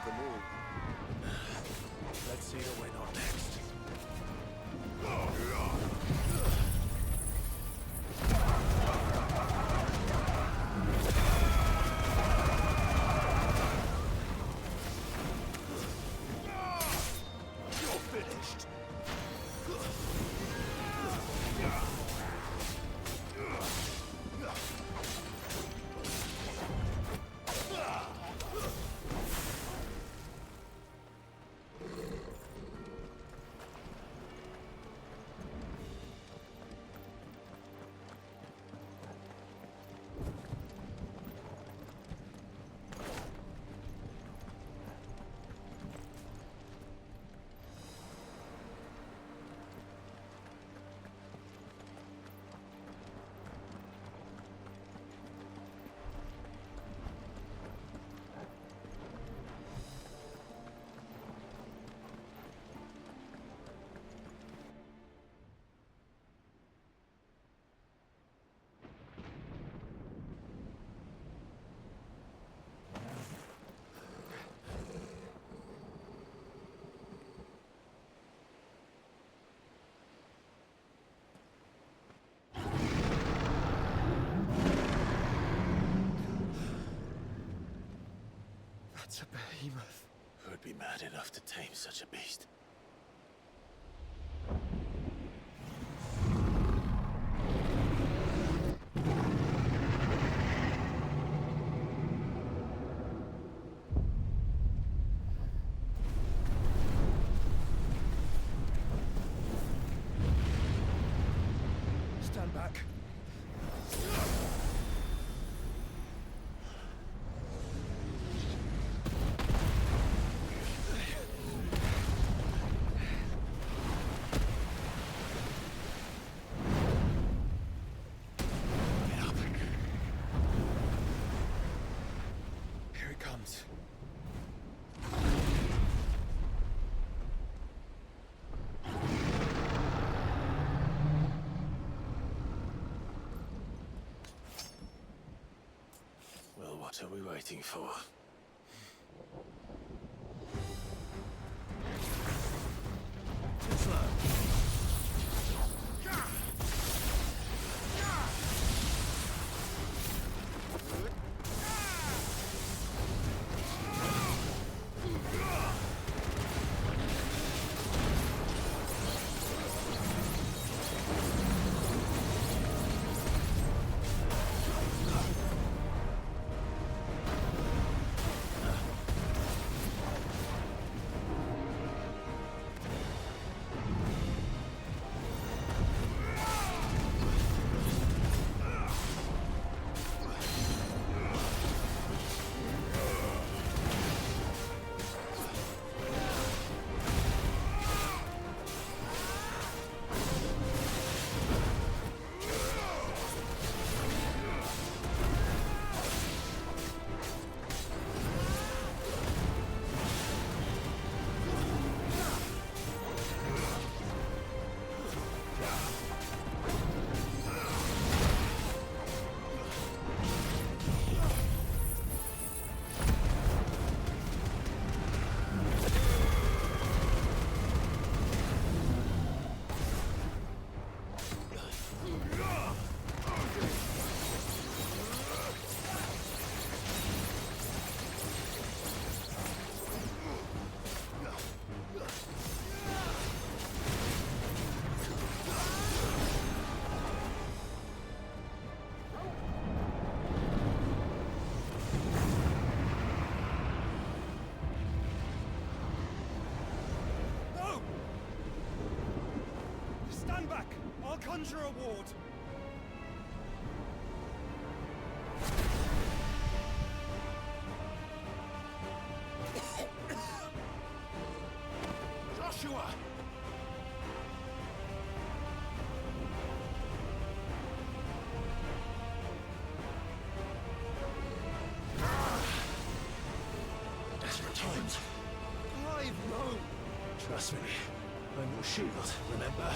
them all. Let's see who went on next. You're finished. That's a behemoth. Who'd be mad enough to tame such a beast? Stand back. Here it comes. Well, what are we waiting for? Too slow. No! Stand back! I'll conjure a ward. Joshua! Desperate times. I've known. Trust me. I'm your shield, remember?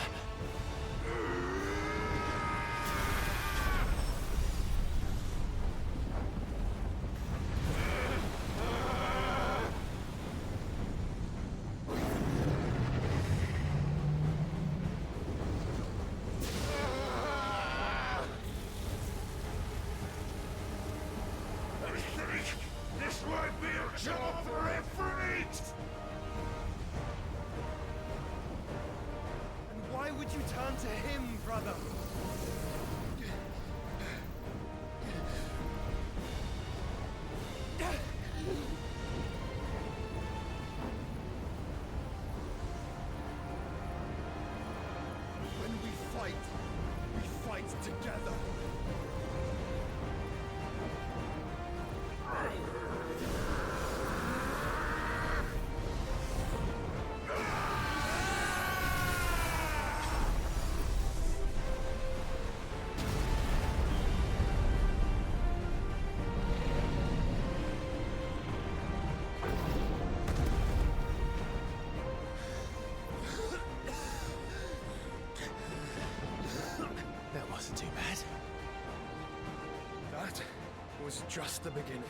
you turn to him, brother? When we fight together. That wasn't too bad. That was just the beginning.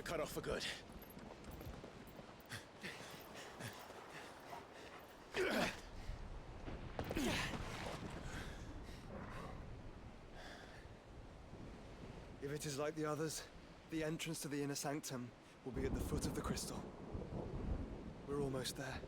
convoy cut off for good. If it is like the others, the entrance to the inner sanctum will be at the foot of the crystal. We're almost there.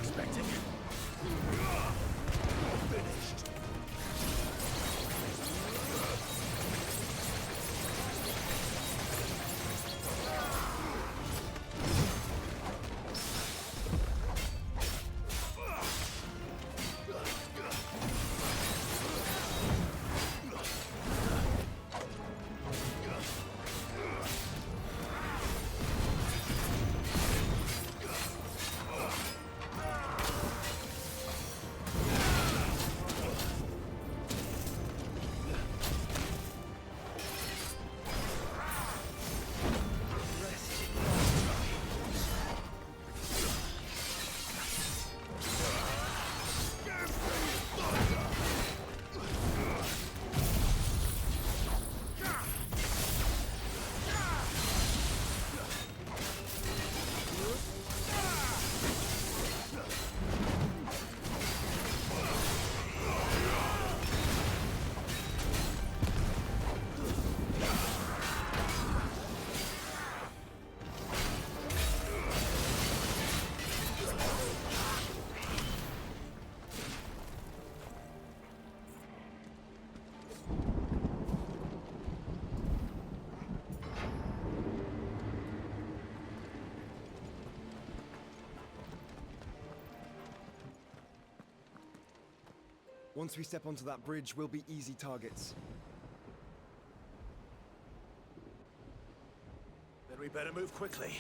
expecting. Finished. Once we step onto that bridge, we'll be easy targets. Then we better move quickly.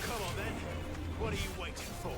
Come on then. What are you waiting for?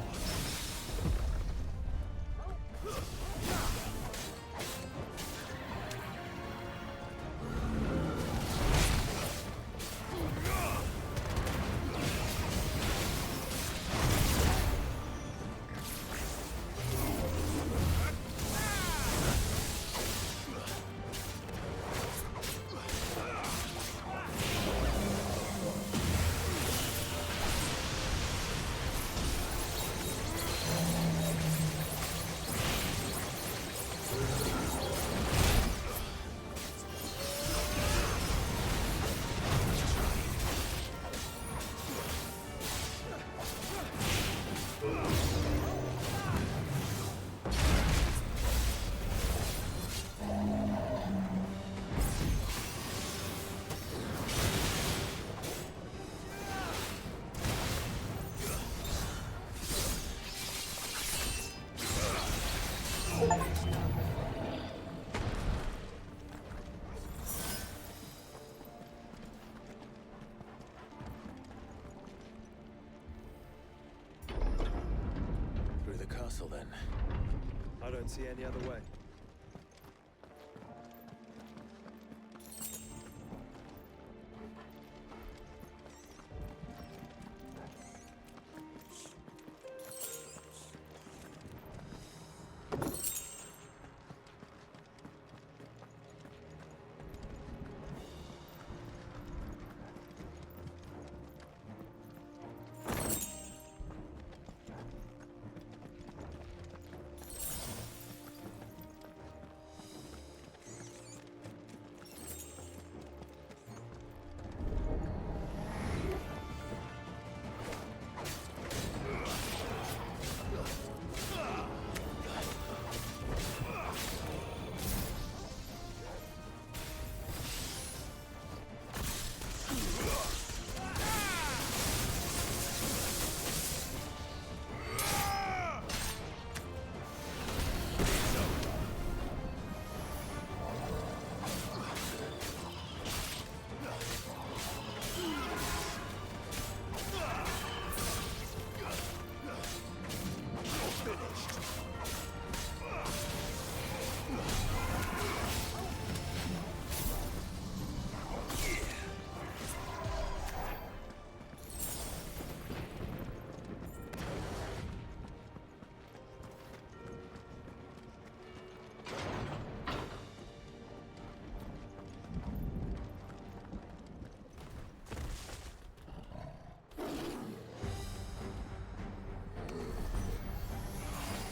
Through the castle, then. I don't see any other way.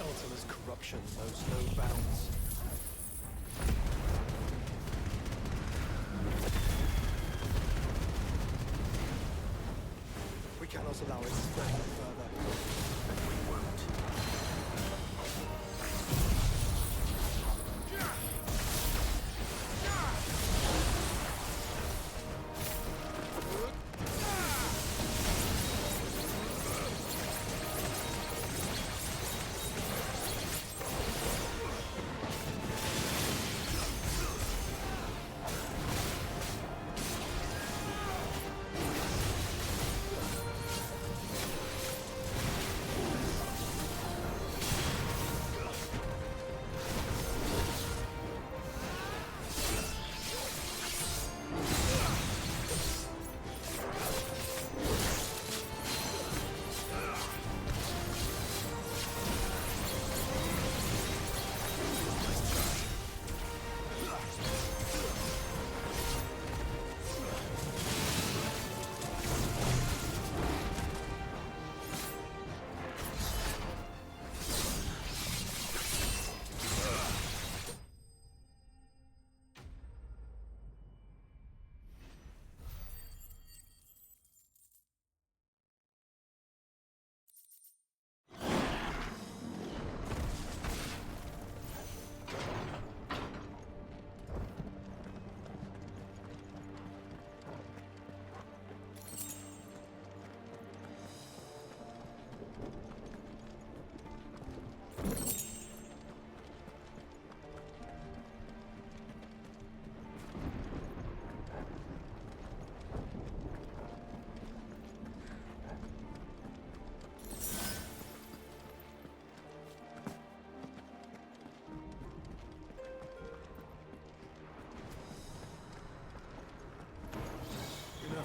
Ultima's corruption knows no bounds. We cannot allow it to spread any further. We won't.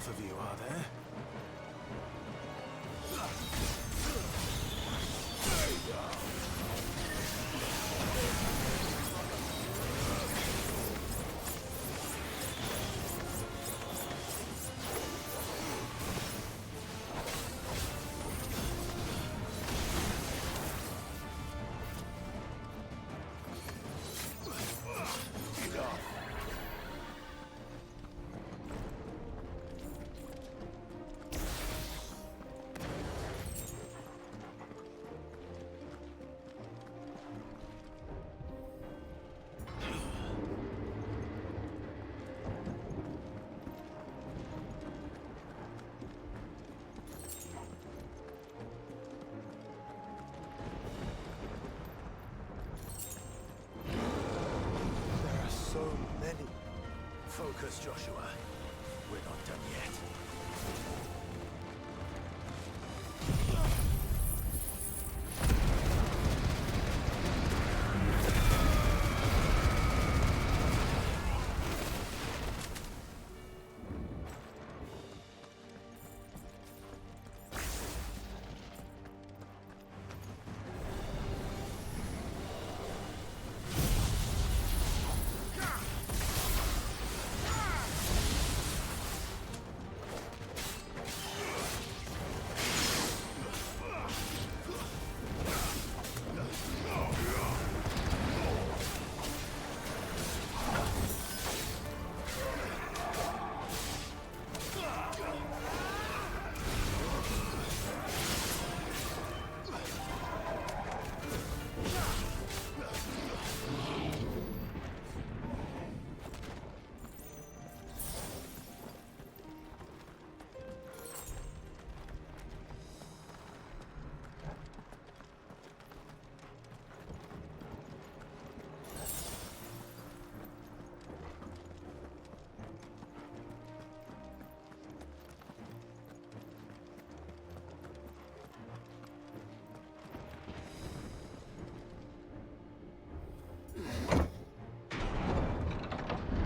enough of you, are there? So many. Focus, Joshua. We're not done yet.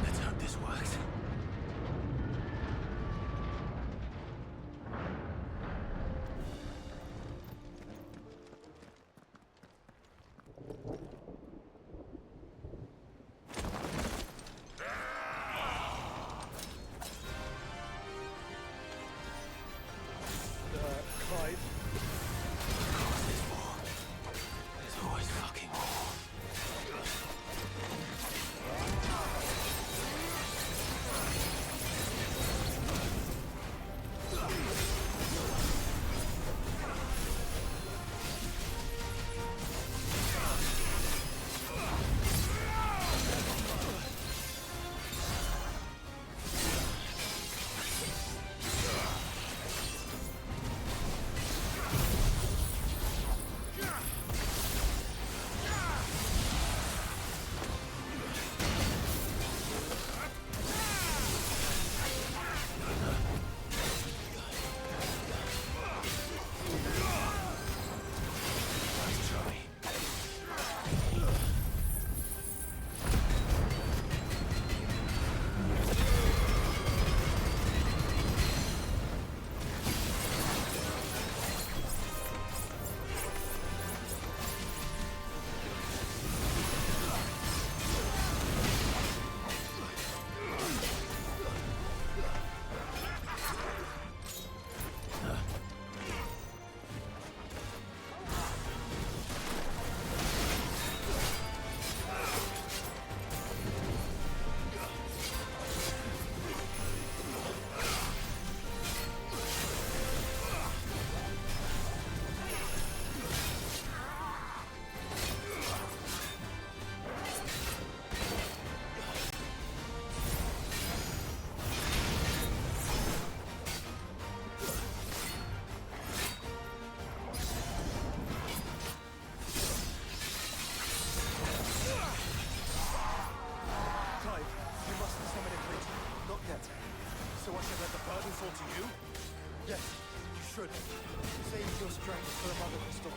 Let's hope this works. Clive. There's more. There's always fucking more. Nice try. Clive, you mustn't summon it, please. Not yet. So I should let the burden fall to you? Yes, you should. Save your strength for the Mother Crystal.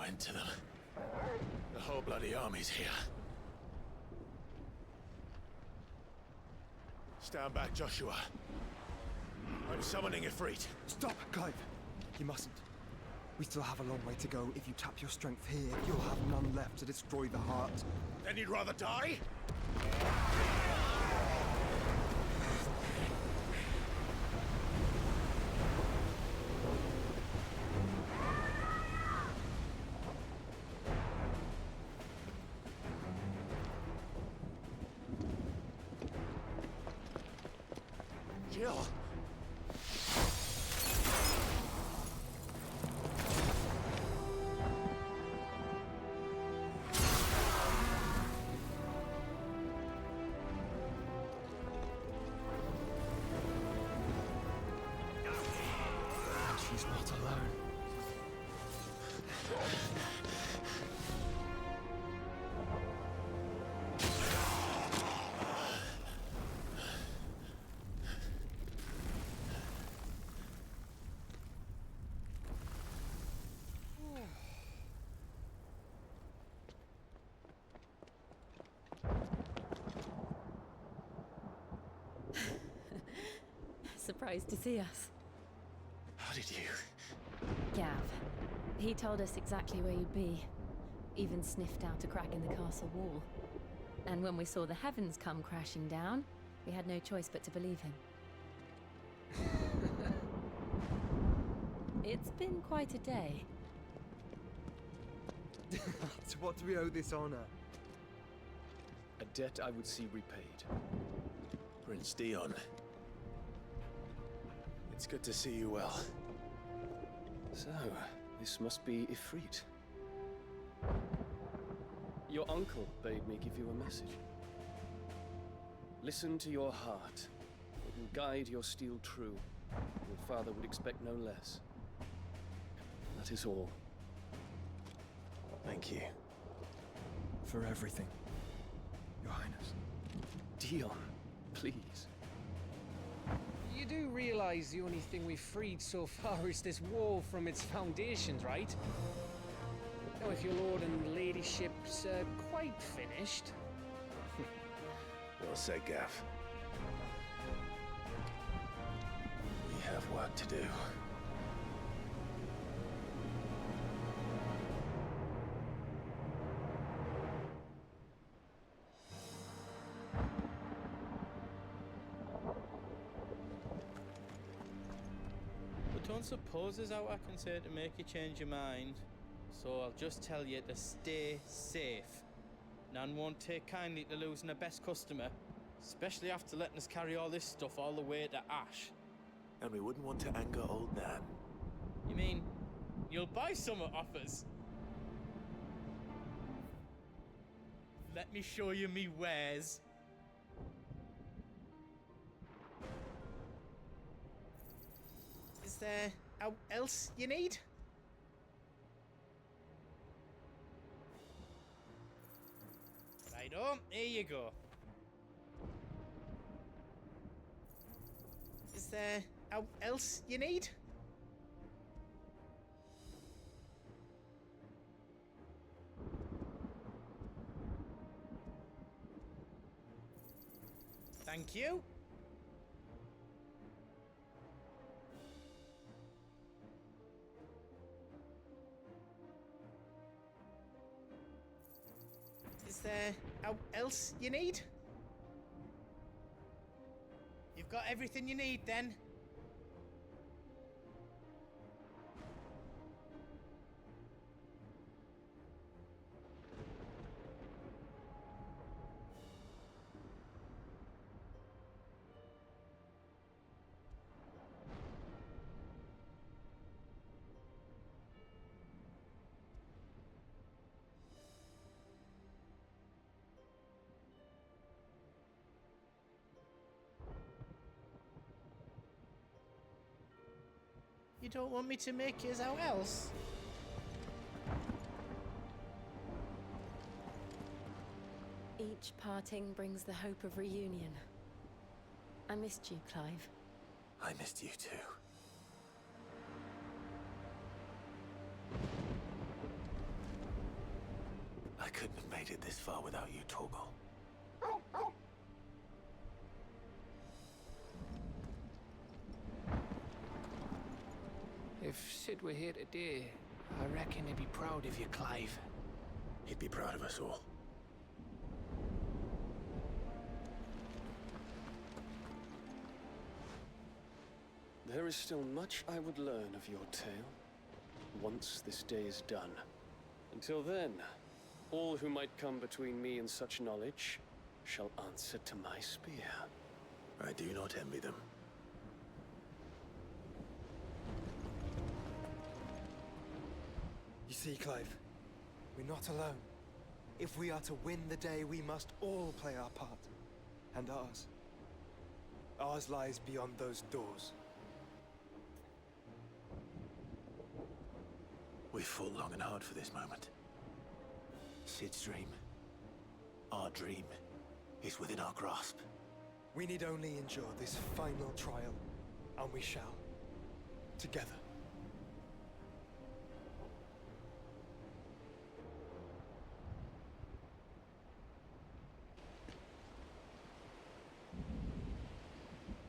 end to them. The whole bloody army's here. Stand back, Joshua. I'm summoning Ifrit. Stop, Clive! You mustn't. We still have a long way to go. If you tap your strength here, you'll have none left to destroy the heart. Then you'd rather die? Jill! She's not alone. Surprised to see us. How did you? Gav. He told us exactly where you'd be. Even sniffed out a crack in the castle wall. And when we saw the heavens come crashing down, we had no choice but to believe him. It's been quite a day. To what do we owe this honor? A debt I would see repaid. Prince Dion. It's good to see you well. So, this must be Ifrit. Your uncle bade me give you a message. Listen to your heart. It will guide your steel true. Your father would expect no less. That is all. Thank you. For everything, Your Highness. Dion, please. You do realize the only thing we've freed so far is this wall from its foundations, right? Now, if your lord and ladyship's quite finished... Well said, Gav. We have work to do. But don't suppose there's out I can say to make you change your mind. So I'll just tell you to stay safe. Nan won't take kindly to losing her best customer, especially after letting us carry all this stuff all the way to Ash. And we wouldn't want to anger old Nan. You mean, you'll buy some off us? Let me show you me wares. Is there out else you need? Righto, here you go. Is there out else you need? Thank you. Is there out else you need? You've got everything you need then? You don't want me to make yours out else? Each parting brings the hope of reunion. I missed you, Clive. I missed you too. made it this far without you, Torgal. If Sid were here today, I reckon he'd be proud of you, Clive. He'd be proud of us all. There is still much I would learn of your tale, once this day is done. Until then, all who might come between me and such knowledge shall answer to my spear. I do not envy them. You see, Clive, we're not alone. If we are to win the day, we must all play our part. And ours. Ours lies beyond those doors. We've fought long and hard for this moment. Sid's dream, our dream, is within our grasp. We need only endure this final trial, and we shall. Together.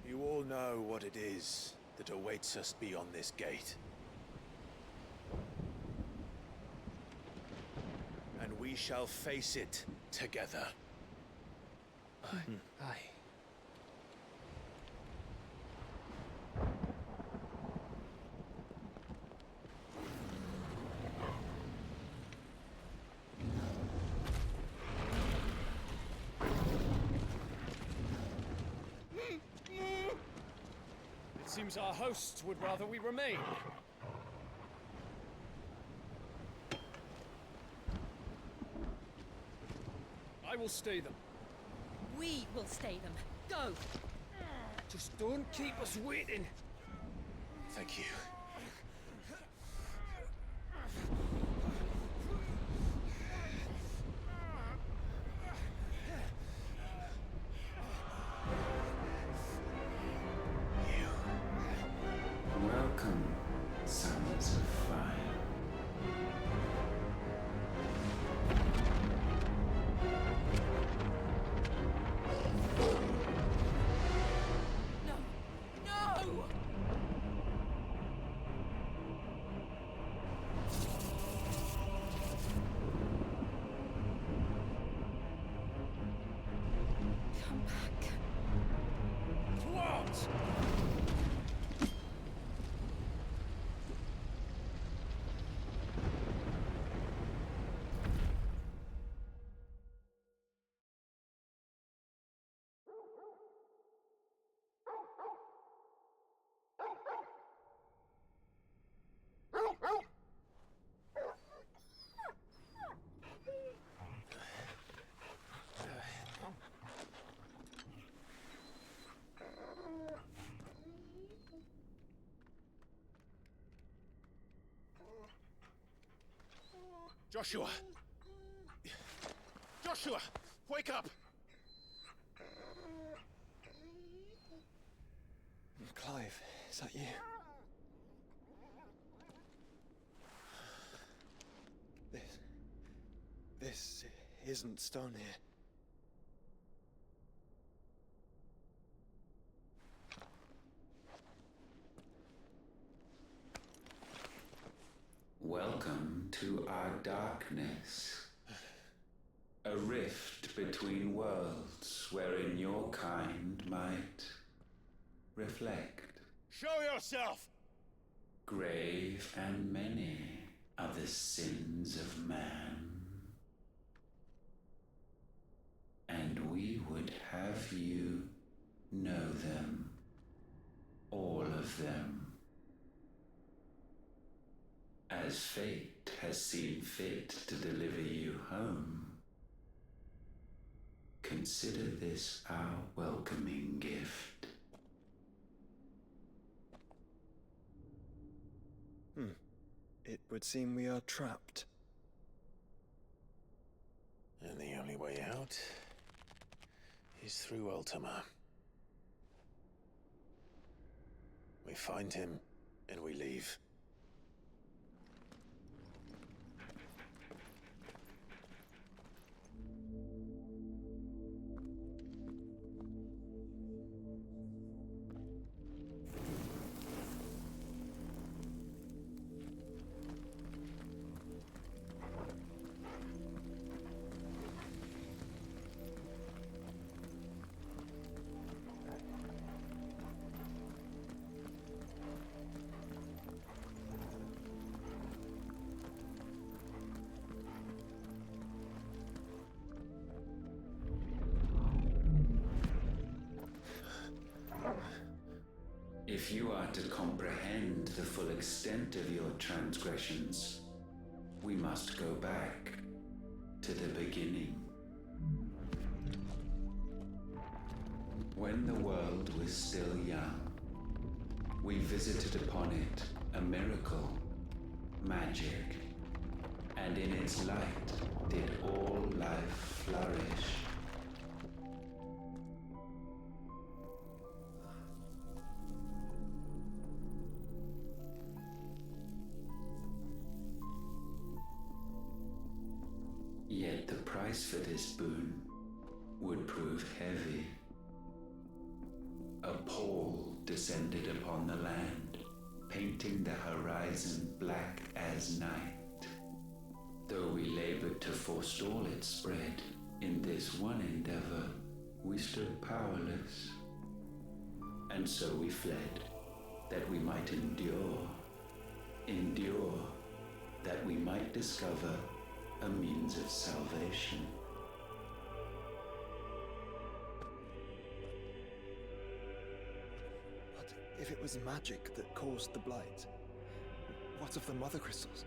You all know what it is that awaits us beyond this gate. And we shall face it together. Aye. It seems our hosts would rather we remain. I will stay them. We will stay them. Go! Just don't keep us waiting. Thank you. Welcome, sons of fire. No! No! Come back. What? Joshua! Joshua! Wake up! Clive, is that you? This isn't stone here. Welcome to our darkness. A rift between worlds wherein your kind might reflect. Show yourself! Grave and many are the sins of man. And we would have you know them. All of them. As fate has seen fit to deliver you home, consider this our welcoming gift. It would seem we are trapped. And the only way out is through Ultima. We find him, and we leave. If you are to comprehend the full extent of your transgressions, we must go back to the beginning. When the world was still young, we visited upon it a miracle, magic, and in its light did all life flourish. Yet the price for this boon would prove heavy. A pall descended upon the land, painting the horizon black as night. Though we labored to forestall its spread, in this one endeavor we stood powerless. And so we fled, that we might endure, that we might discover a means of salvation. But if it was magic that caused the blight, what of the mother crystals?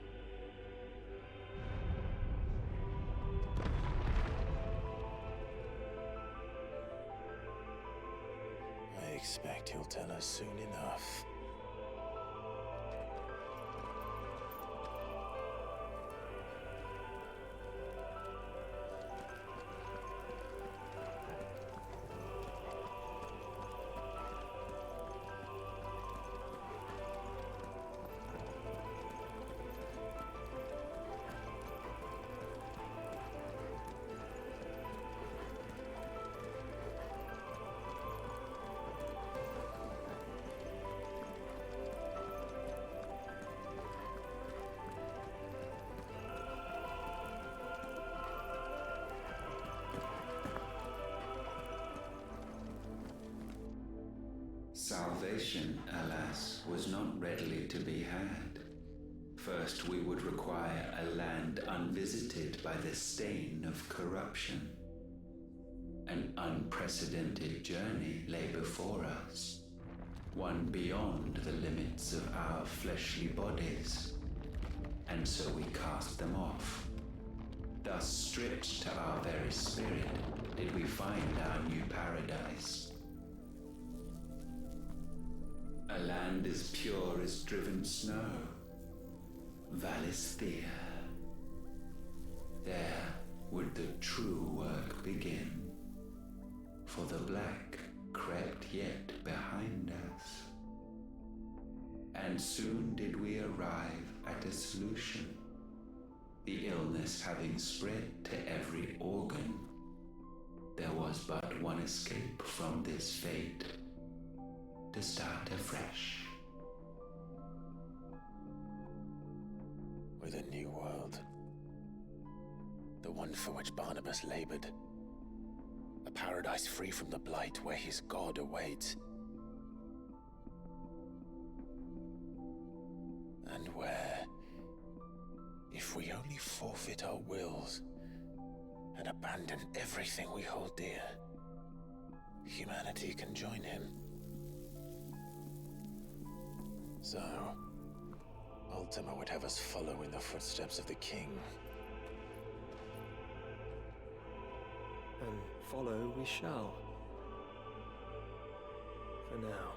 I expect he'll tell us soon enough. Salvation, alas, was not readily to be had. First, we would require a land unvisited by the stain of corruption. An unprecedented journey lay before us, one beyond the limits of our fleshly bodies. And so we cast them off. Thus, stripped to our very spirit, did we find our new paradise. A land as pure as driven snow, Valisthea. There would the true work begin, for the black crept yet behind us. And soon did we arrive at a solution, the illness having spread to every organ. There was but one escape from this fate, to start afresh. With a new world. The one for which Barnabas labored. A paradise free from the blight where his God awaits. And where, if we only forfeit our wills and abandon everything we hold dear, humanity can join him. So, Ultima would have us follow in the footsteps of the king. And follow we shall. For now.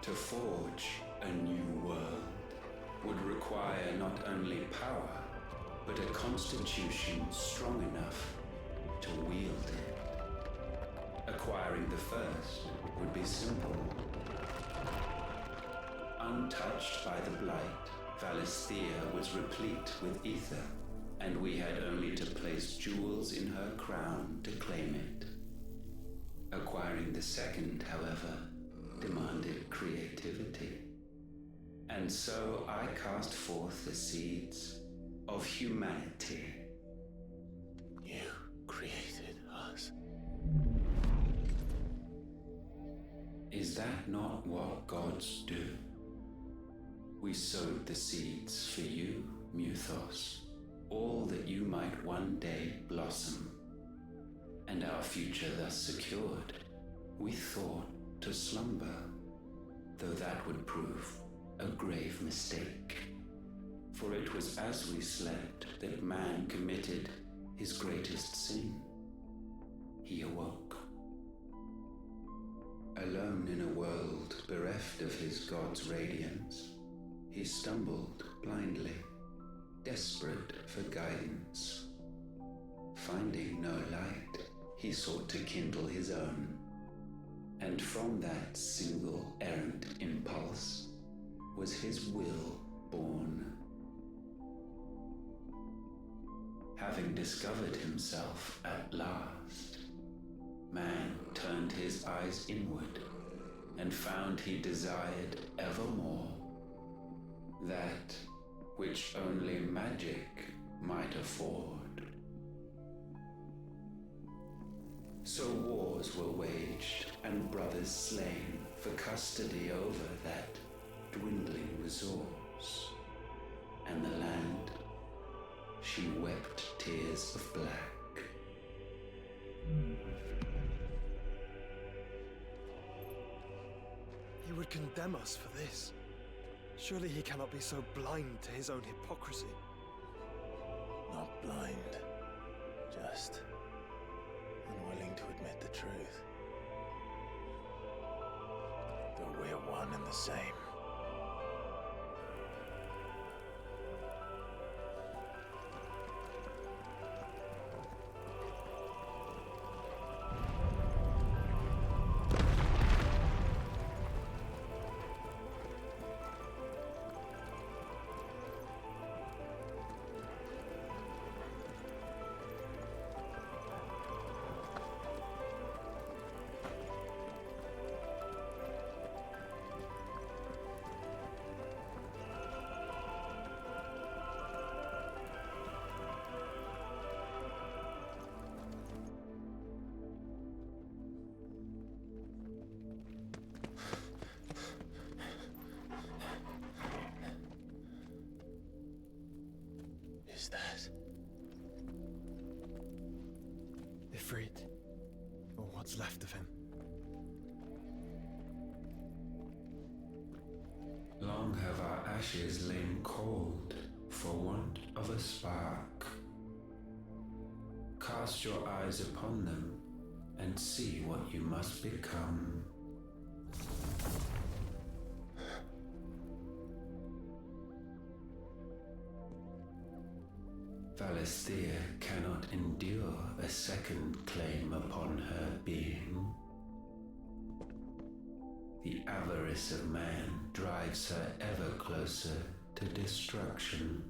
To forge a new world would require not only power, but a constitution strong enough to wield it. Acquiring the first would be simple. Untouched by the blight, Valisthea was replete with ether, and we had only to place jewels in her crown to claim it. Acquiring the second, however, demanded creativity. And so I cast forth the seeds of humanity. You created us. Is that not what gods do? We sowed the seeds for you, Muthos, all that you might one day blossom. And our future thus secured, we thought to slumber, though that would prove a grave mistake. For it was as we slept that man committed his greatest sin. He awoke. Alone in a world bereft of his god's radiance, he stumbled blindly, desperate for guidance. Finding no light, he sought to kindle his own, and from that single errant impulse was his will born. Having discovered himself at last, man turned his eyes inward and found he desired evermore that which only magic might afford. So wars were waged and brothers slain for custody over that dwindling resource, and the land, she wept tears of black. He would condemn us for this. Surely he cannot be so blind to his own hypocrisy. Not blind, just unwilling to admit the truth. Though we're one and the same. Is that? Ifrit, or what's left of him. Long have our ashes lain cold for want of a spark. Cast your eyes upon them and see what you must become. Valisthea cannot endure a second claim upon her being. The avarice of man drives her ever closer to destruction,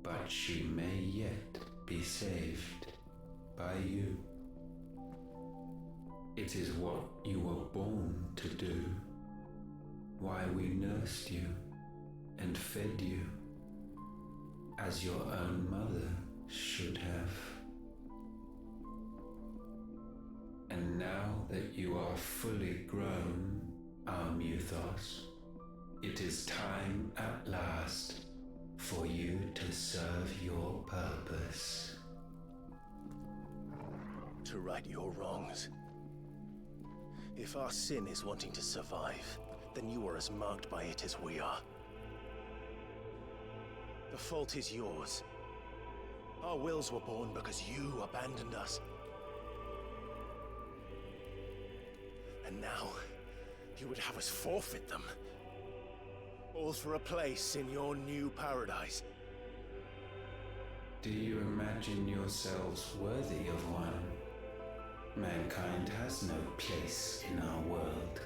but she may yet be saved by you. It is what you were born to do, why we nursed you and fed you, as your own mother should have. And now that you are fully grown, our Muthos, it is time at last for you to serve your purpose. To right your wrongs. If our sin is wanting to survive, then you are as marked by it as we are. The fault is yours. Our wills were born because you abandoned us. And now, you would have us forfeit them. All for a place in your new paradise. Do you imagine yourselves worthy of one? Mankind has no place in our world.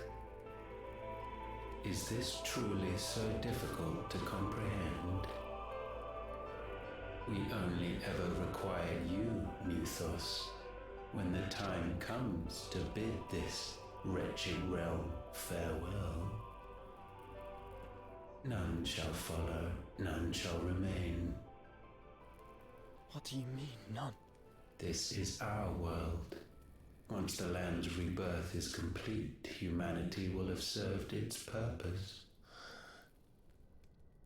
Is this truly so difficult to comprehend? We only ever require you, Muthos, when the time comes to bid this wretched realm farewell. None shall follow, none shall remain. What do you mean, none? This is our world. Once the land's rebirth is complete, humanity will have served its purpose.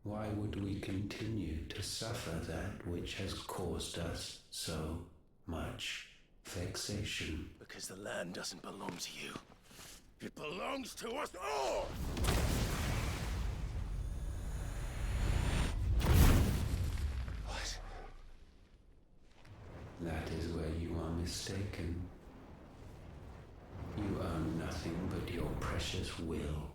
Why would we continue to suffer that which has caused us so much vexation? Because the land doesn't belong to you. It belongs to us all! What? That is where you are mistaken. You own nothing but your precious will.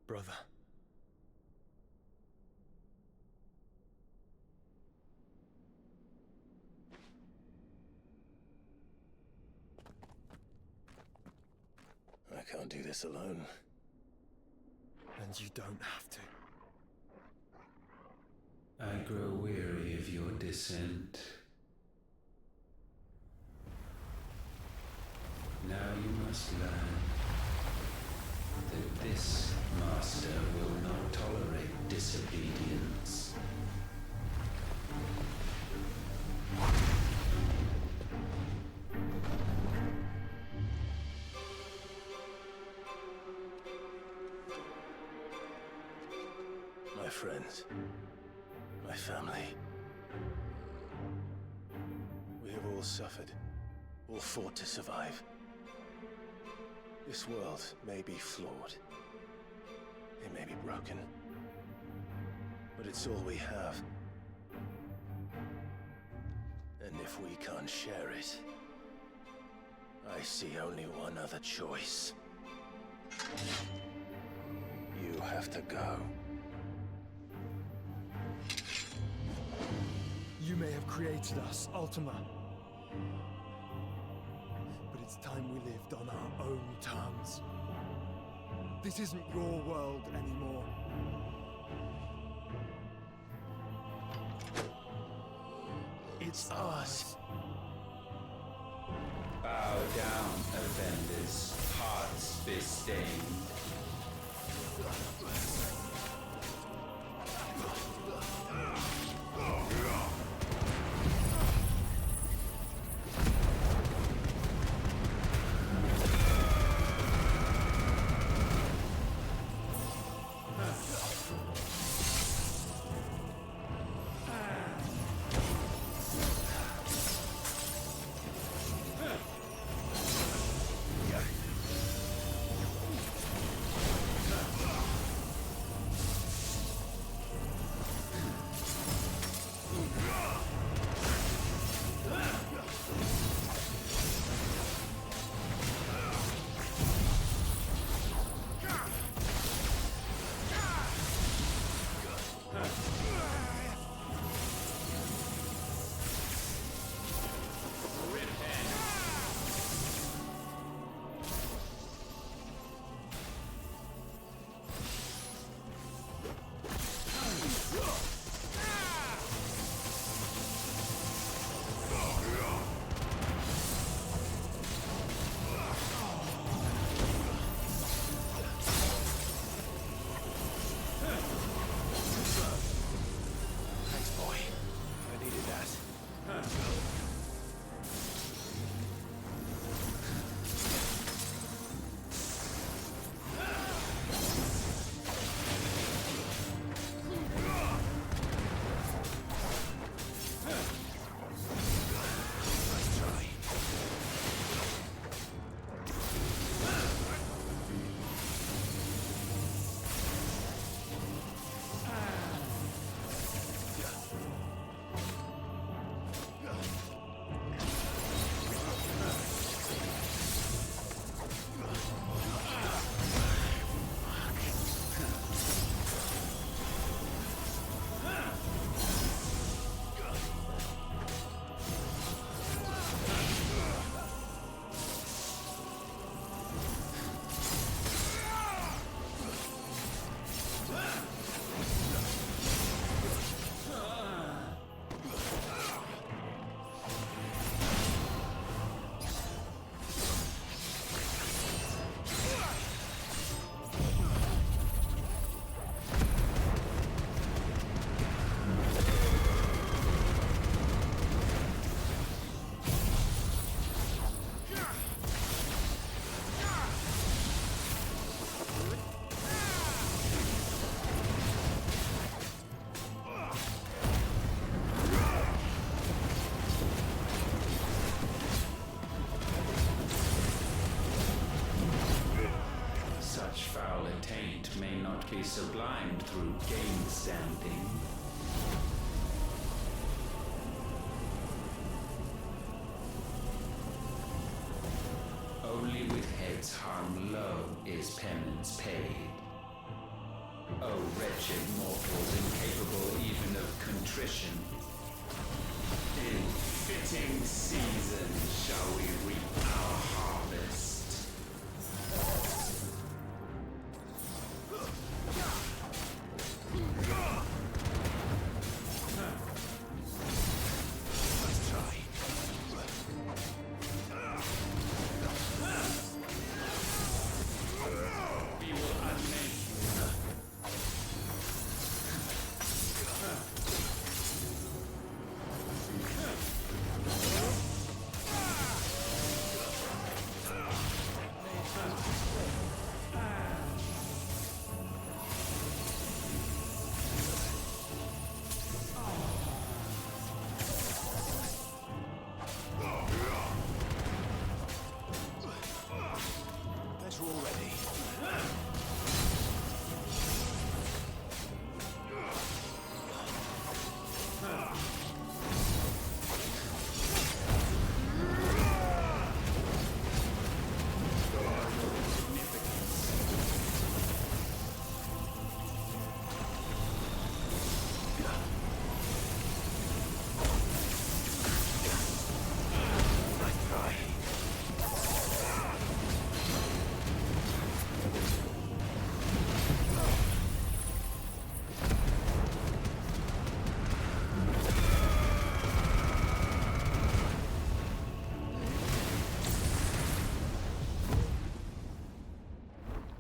Brother. I can't do this alone. And you don't have to. I grow weary of your dissent. Now you must learn that this master will not tolerate disobedience. My friends, my family. We have all suffered, all fought to survive. This world may be flawed. It may be broken. But it's all we have. And if we can't share it, I see only one other choice. You have to go. You may have created us, Ultima. But it's time we lived on our own terms. This isn't your world anymore. It's ours. Bow down, offenders, hearts be stained. not be sublimed through game standing. Only with heads hung low is penance paid. O wretched mortals incapable even of contrition, in fitting season shall we reap our harvest. Let's try. We will unmake you. Guys, we're all ready.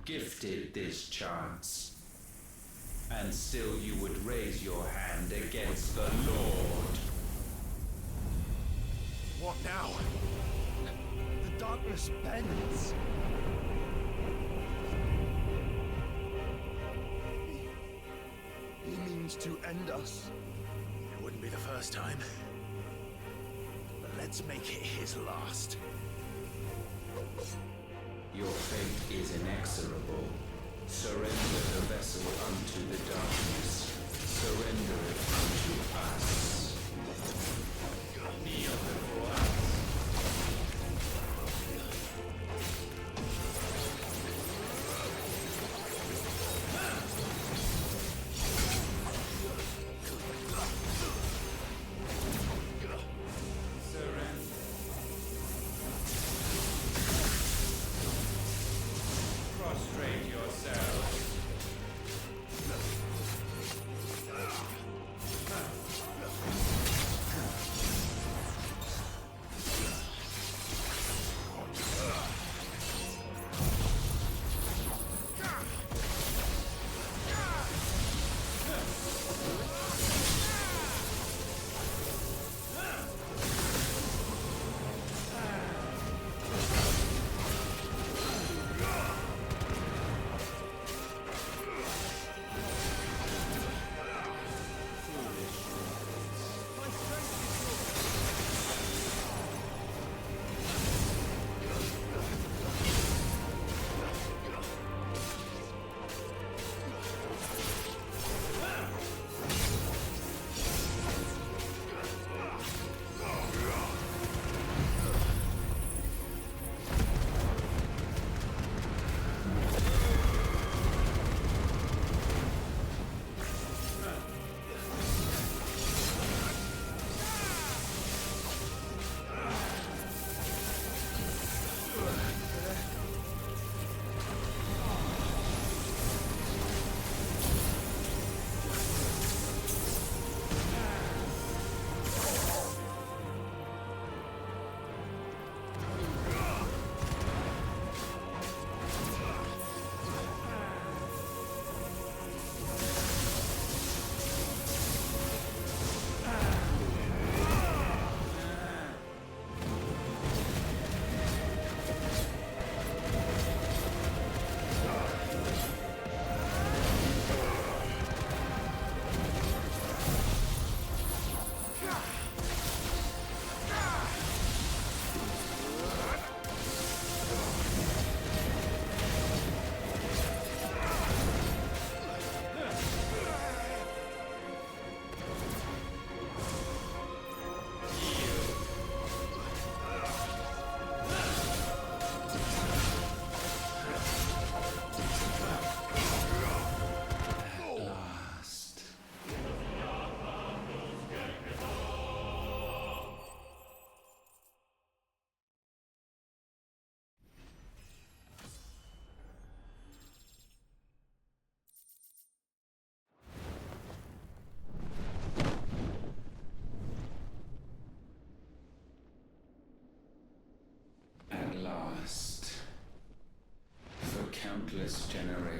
Gifted this chance, and still you would raise your hand against the Lord. What now? The darkness bends. He means to end us. It wouldn't be the first time. But let's make it his last. Your fate is inexorable. Surrender the vessel unto the darkness. Surrender it unto us. Kneel before us. Prostrate yourselves.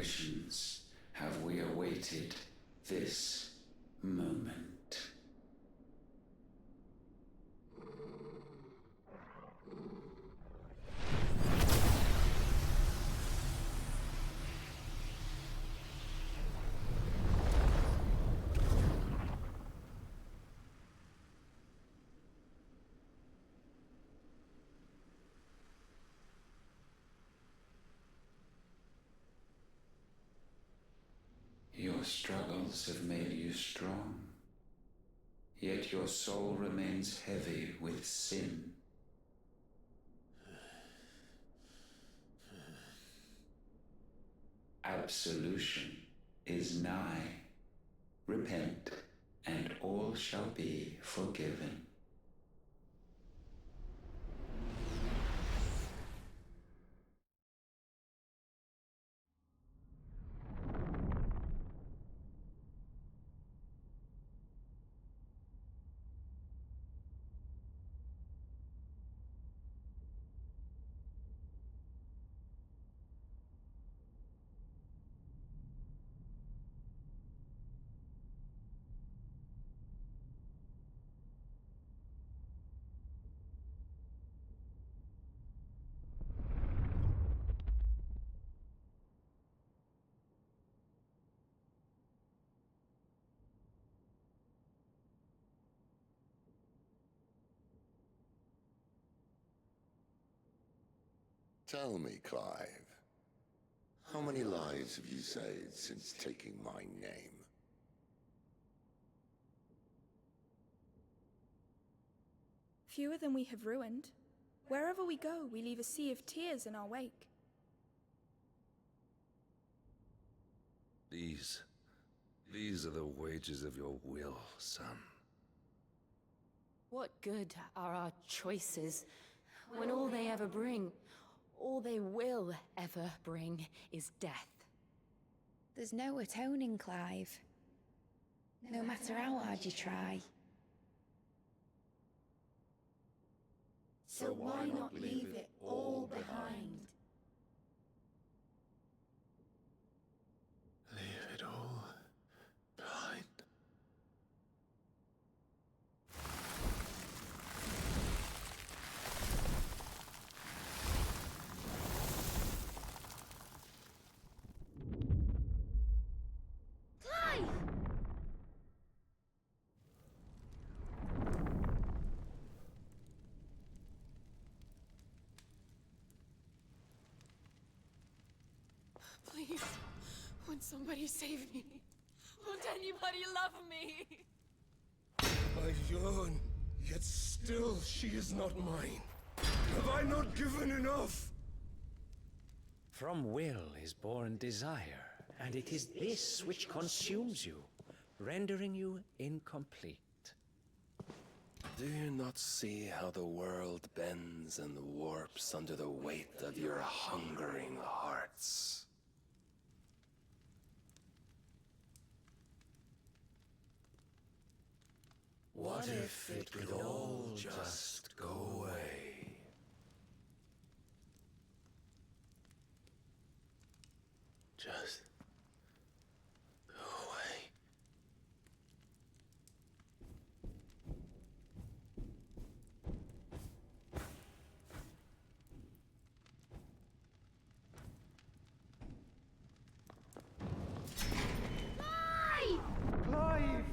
generations have we awaited this moment. Your struggles have made you strong, yet your soul remains heavy with sin. Absolution is nigh. Repent, and all shall be forgiven. Tell me, Clive, how many lives have you saved since taking my name? Fewer than we have ruined. Wherever we go, we leave a sea of tears in our wake. These are the wages of your will, son. What good are our choices when all they ever bring, all they will ever bring, is death? There's no atoning, Clive. No matter how hard you try. So why not leave it all behind? Leave it all behind. Clive! Please, won't somebody save me? Won't anybody love me? I yearn, yet still she is not mine. Have I not given enough? From will is born desire, and it is this which consumes you, rendering you incomplete. Do you not see how the world bends and warps under the weight of your hungering hearts? What if it could all just go away? Just go away. Clive!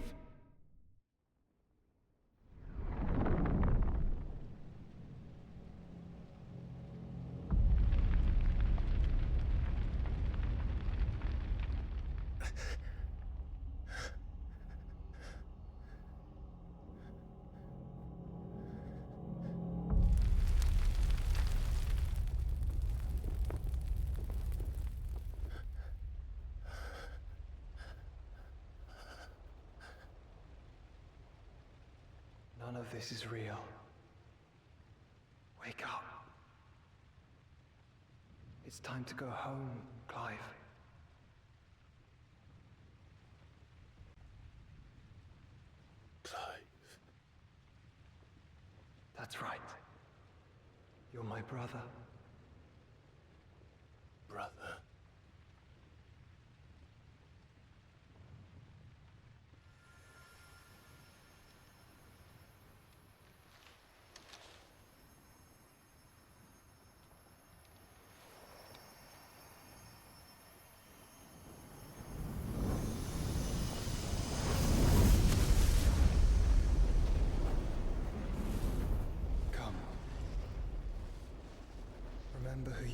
None of this is real. Wake up. It's time to go home, Clive. Clive. That's right. You're my brother. Brother.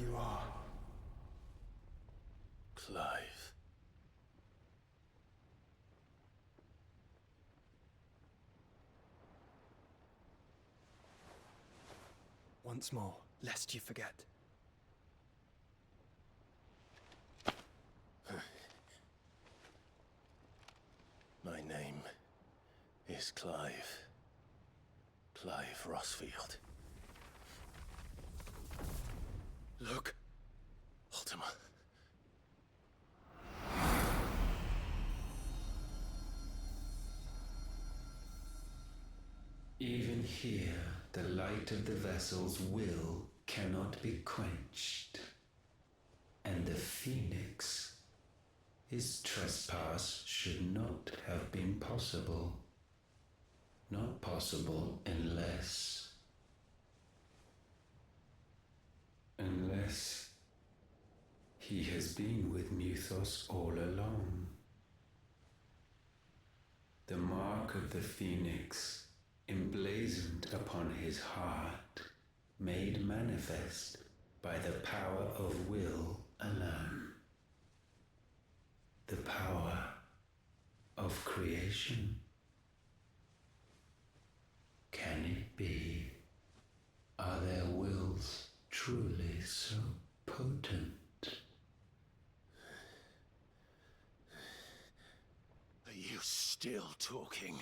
you are. Clive. Once more, lest you forget. My name is Clive. Clive Rossfield. Look, Ultima. Even here, the light of the vessel's will cannot be quenched. And the Phoenix, his trespass should not have been possible. Not possible unless he has been with Muthos all along. The mark of the Phoenix, emblazoned upon his heart, made manifest by the power of will alone. The power of creation. Can it be? Are their wills truly so potent? Are you still talking?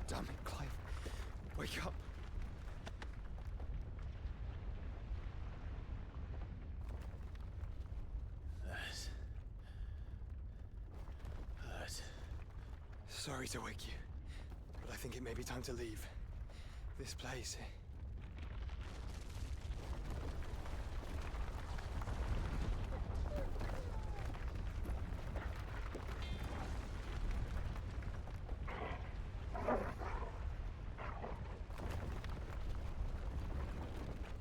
Damn it, Clive. Wake up. That. Sorry to wake you, but I think it may be time to leave. This place.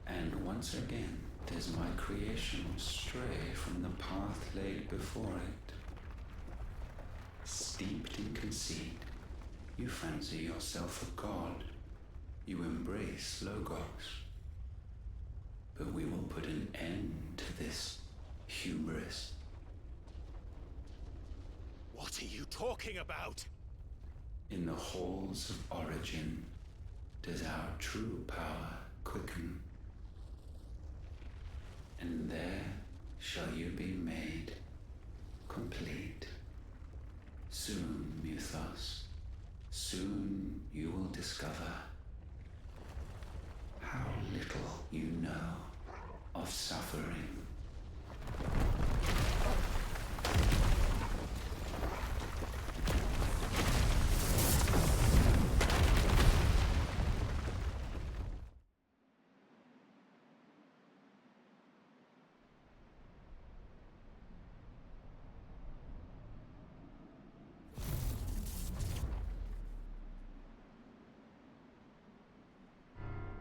And once again, does my creation stray from the path laid before it? Steeped in conceit, you fancy yourself a god. You embrace Logos. But we will put an end to this hubris. What are you talking about? In the halls of origin, does our true power quicken? And there shall you be made complete. Soon, Muthos, soon you will discover how little you know of suffering.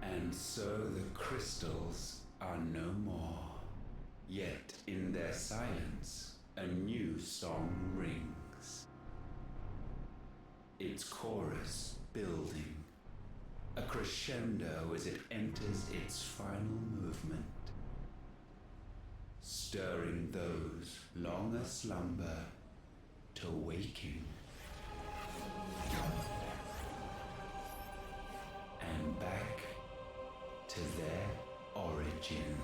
And so the crystals are no more. Yet in their silence, a new song rings. Its chorus building, a crescendo as it enters its final movement, stirring those long aslumber to waking. And back to their origin.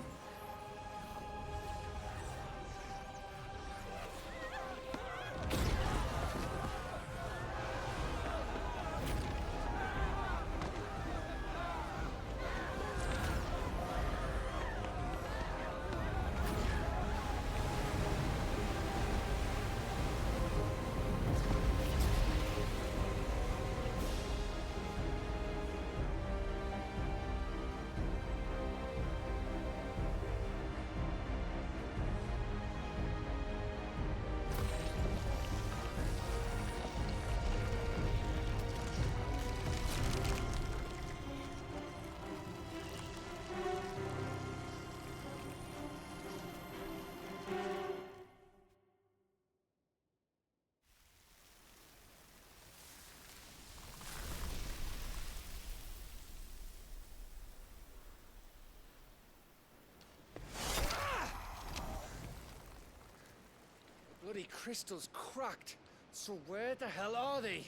Bloody crystal's cracked. So where the hell are they?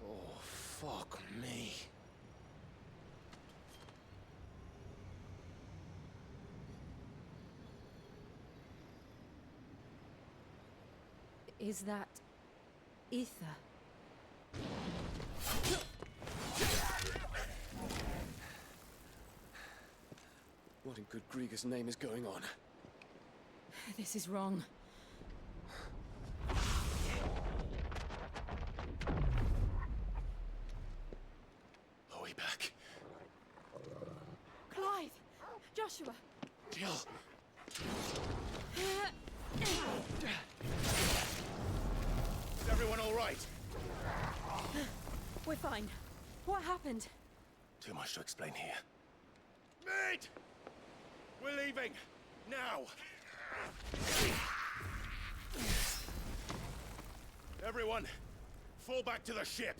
Oh, fuck me. Is that ether? What in good Grieger's name is going on? This is wrong. Are we back? Clive! Joshua! Jill! Is everyone all right? We're fine. What happened? Too much to explain here. Mate! We're leaving! Now! Everyone, fall back to the ship!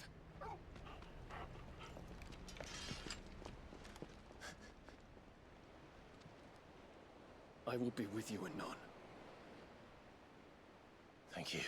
I will be with you anon. Thank you.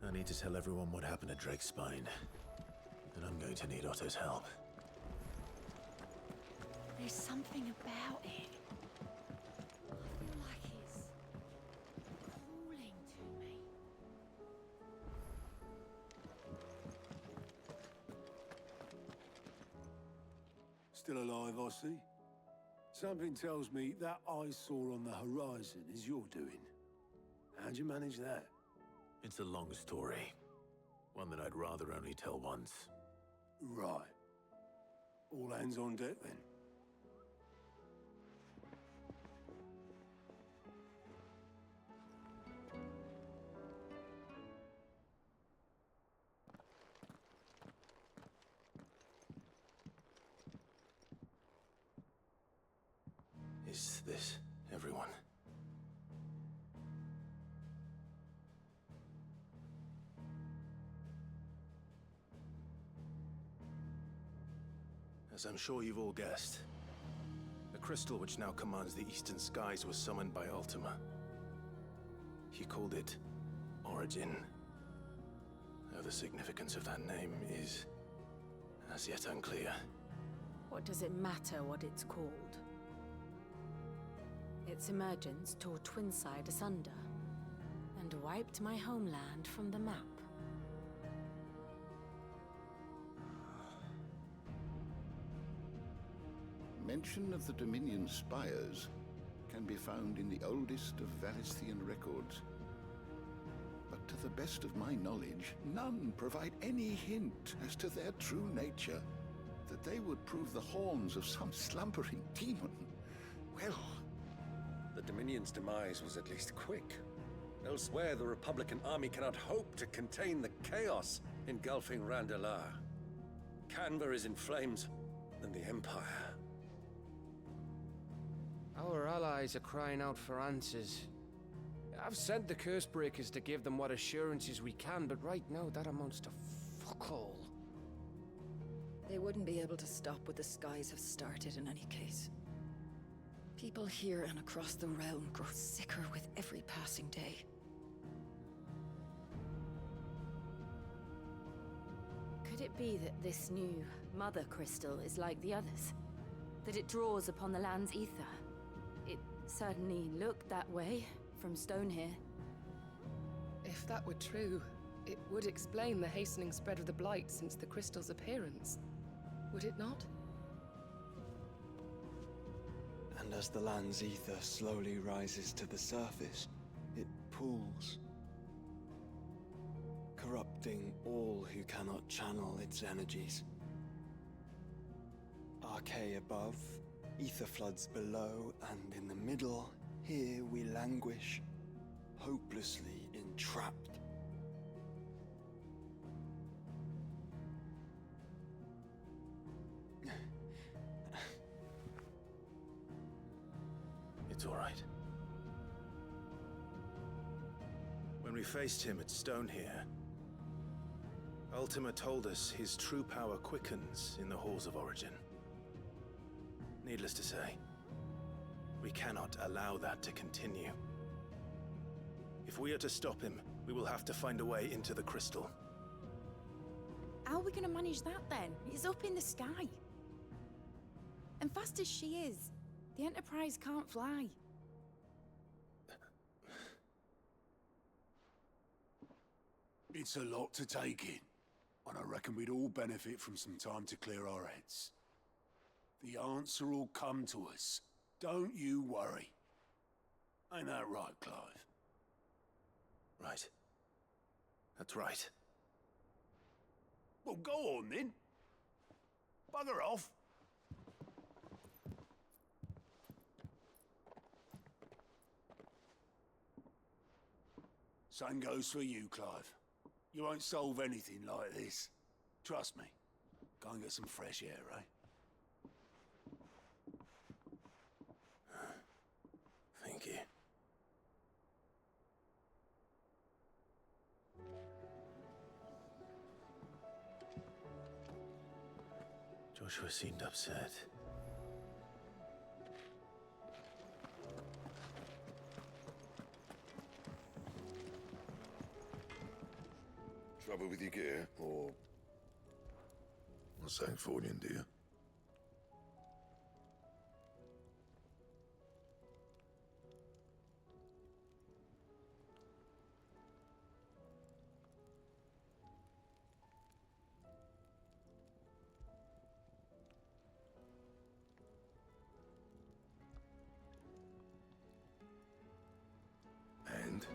I need to tell everyone what happened at Drake's Spine. And I'm going to need Otto's help. There's something about it. I feel like it's calling to me. Still alive, I see. Something tells me that I saw on the horizon is your doing. How'd you manage that? It's a long story. One that I'd rather only tell once. Right. All hands on deck, then. Is this everyone? As I'm sure you've all guessed, the crystal which now commands the eastern skies was summoned by Ultima. He called it Origin. Though the significance of that name is as yet unclear. What does it matter what it's called? Its emergence tore Twinside asunder and wiped my homeland from the map. Mention of the Dominion spires can be found in the oldest of Valisthian records. But to the best of my knowledge, none provide any hint as to their true nature. That they would prove the horns of some slumbering demon. Well, the Dominion's demise was at least quick. Elsewhere, the Republican army cannot hope to contain the chaos engulfing Randalar. Canva is in flames, and the Empire. Our allies are crying out for answers. I've sent the Cursebreakers to give them what assurances we can, but right now that amounts to fuck all. They wouldn't be able to stop what the skies have started in any case. People here and across the realm grow sicker with every passing day. Could it be that this new Mother Crystal is like the others? That it draws upon the land's ether? It certainly looked that way from stone here. If that were true, it would explain the hastening spread of the Blight since the crystal's appearance. Would it not? And as the land's ether slowly rises to the surface, it pools, corrupting all who cannot channel its energies. Archay above, ether floods below, and in the middle, here we languish, hopelessly entrapped. It's all right. When we faced him at Stone here, Ultima told us his true power quickens in the halls of Origin. Needless to say, we cannot allow that to continue. If we are to stop him, we will have to find a way into the crystal. How are we gonna manage that then? It's up in the sky. And fast as she is, the Enterprise can't fly. It's a lot to take in, and I reckon we'd all benefit from some time to clear our heads. The answer will come to us. Don't you worry. Ain't that right, Clive? Right. That's right. Well, go on then. Bugger off. Same goes for you, Clive. You won't solve anything like this. Trust me. Go and get some fresh air, eh? Thank you. Joshua seemed upset. Trouble with your gear, or something for you, dear? And?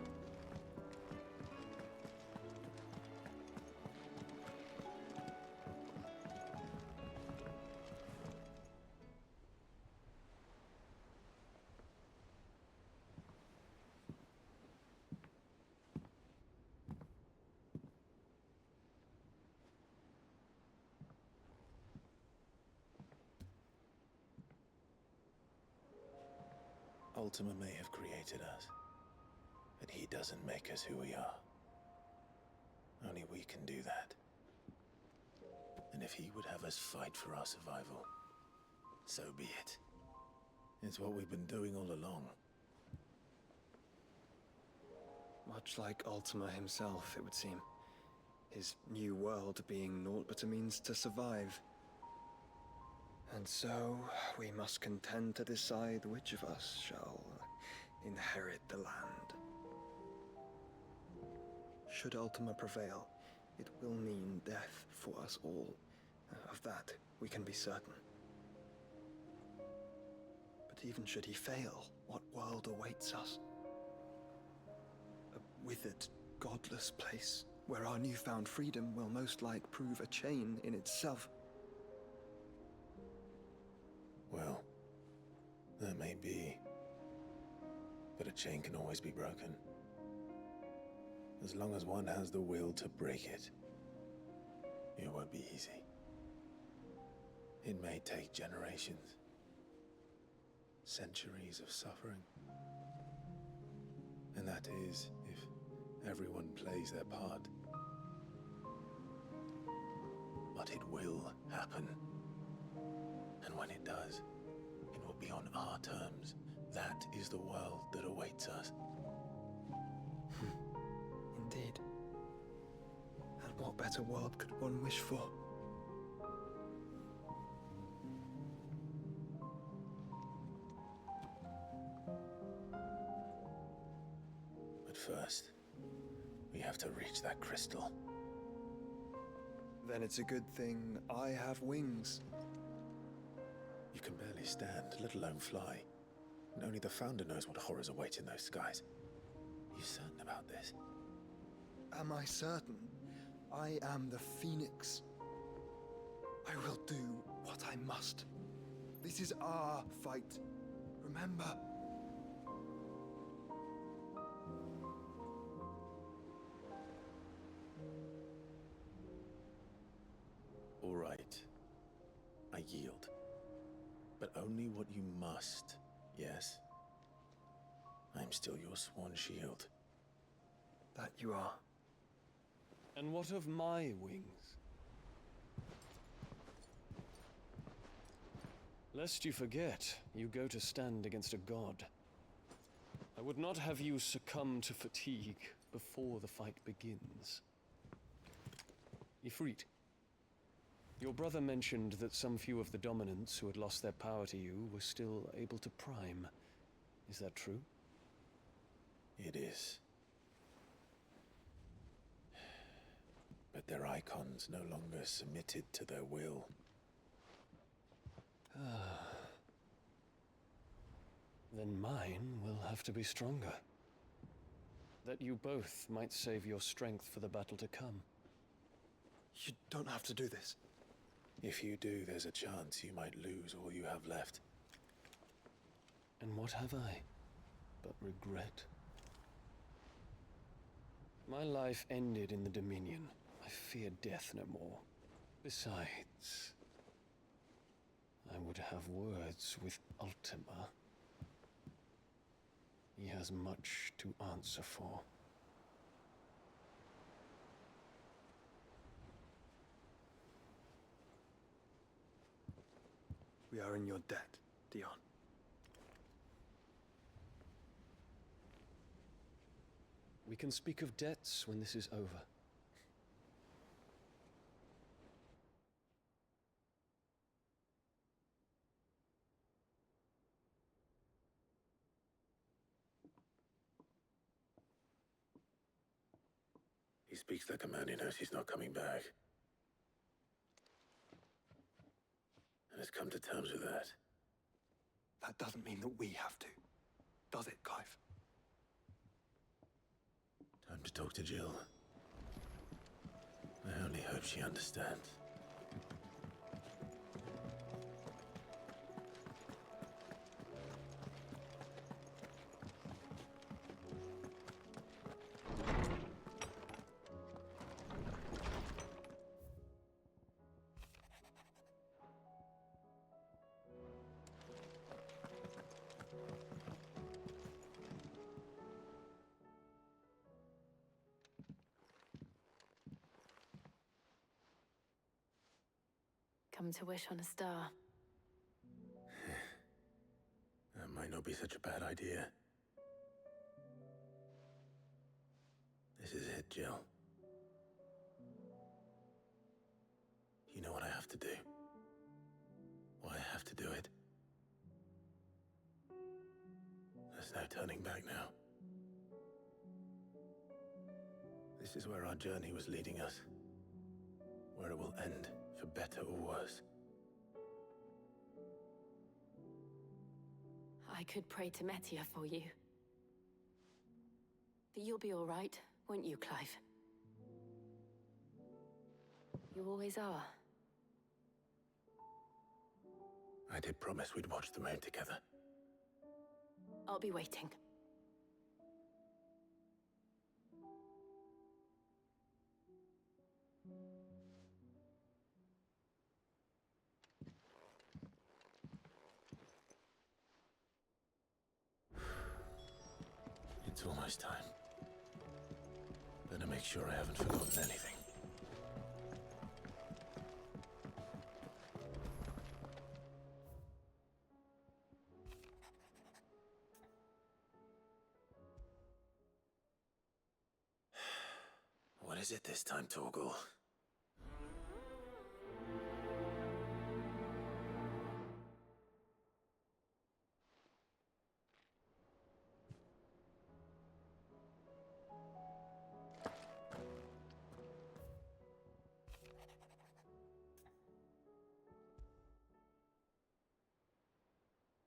Ultima may have created us, but he doesn't make us who we are. Only we can do that. And if he would have us fight for our survival, so be it. It's what we've been doing all along. Much like Ultima himself, it would seem. His new world being naught but a means to survive. And so, we must contend to decide which of us shall inherit the land. Should Ultima prevail, it will mean death for us all. Of that, we can be certain. But even should he fail, what world awaits us? A withered, godless place, where our newfound freedom will most like prove a chain in itself. Well, that may be. But a chain can always be broken. As long as one has the will to break it. It won't be easy. It may take generations. Centuries of suffering. And that is, if everyone plays their part. But it will happen. And when it does, it will be on our terms. That is the world that awaits us. Indeed. And what better world could one wish for? But first, we have to reach that crystal. Then it's a good thing I have wings. You can barely stand, let alone fly. And only the Founder knows what horrors await in those skies. Are you certain about this? Am I certain? I am the Phoenix. I will do what I must. This is our fight. Remember? All right. I yield. But only what you must, yes? I'm still your sworn shield. That you are. And what of my wings? Lest you forget, you go to stand against a god. I would not have you succumb to fatigue before the fight begins. Ifrit, your brother mentioned that some few of the dominants who had lost their power to you were still able to prime. Is that true? It is. But their icons no longer submitted to their will. Then mine will have to be stronger. That you both might save your strength for the battle to come. You don't have to do this. If you do, there's a chance you might lose all you have left. And what have I but regret? My life ended in the Dominion. I fear death no more. Besides, I would have words with Ultima. He has much to answer for. We are in your debt, Dion. We can speak of debts when this is over. He speaks like a man who knows he's not coming back. And has come to terms with that. That doesn't mean that we have to, does it, Clive? Time to talk to Jill. I only hope she understands. come to wish on a star. That might not be such a bad idea. This is it, Jill. You know what I have to do. Why I have to do it. There's no turning back now. This is where our journey was leading us. Where it will end, for better or worse. I could pray to Metia for you. But you'll be all right, won't you, Clive? You always are. I did promise we'd watch the moon together. I'll be waiting. It's almost time. Better make sure I haven't forgotten anything. What is it this time, Torgal?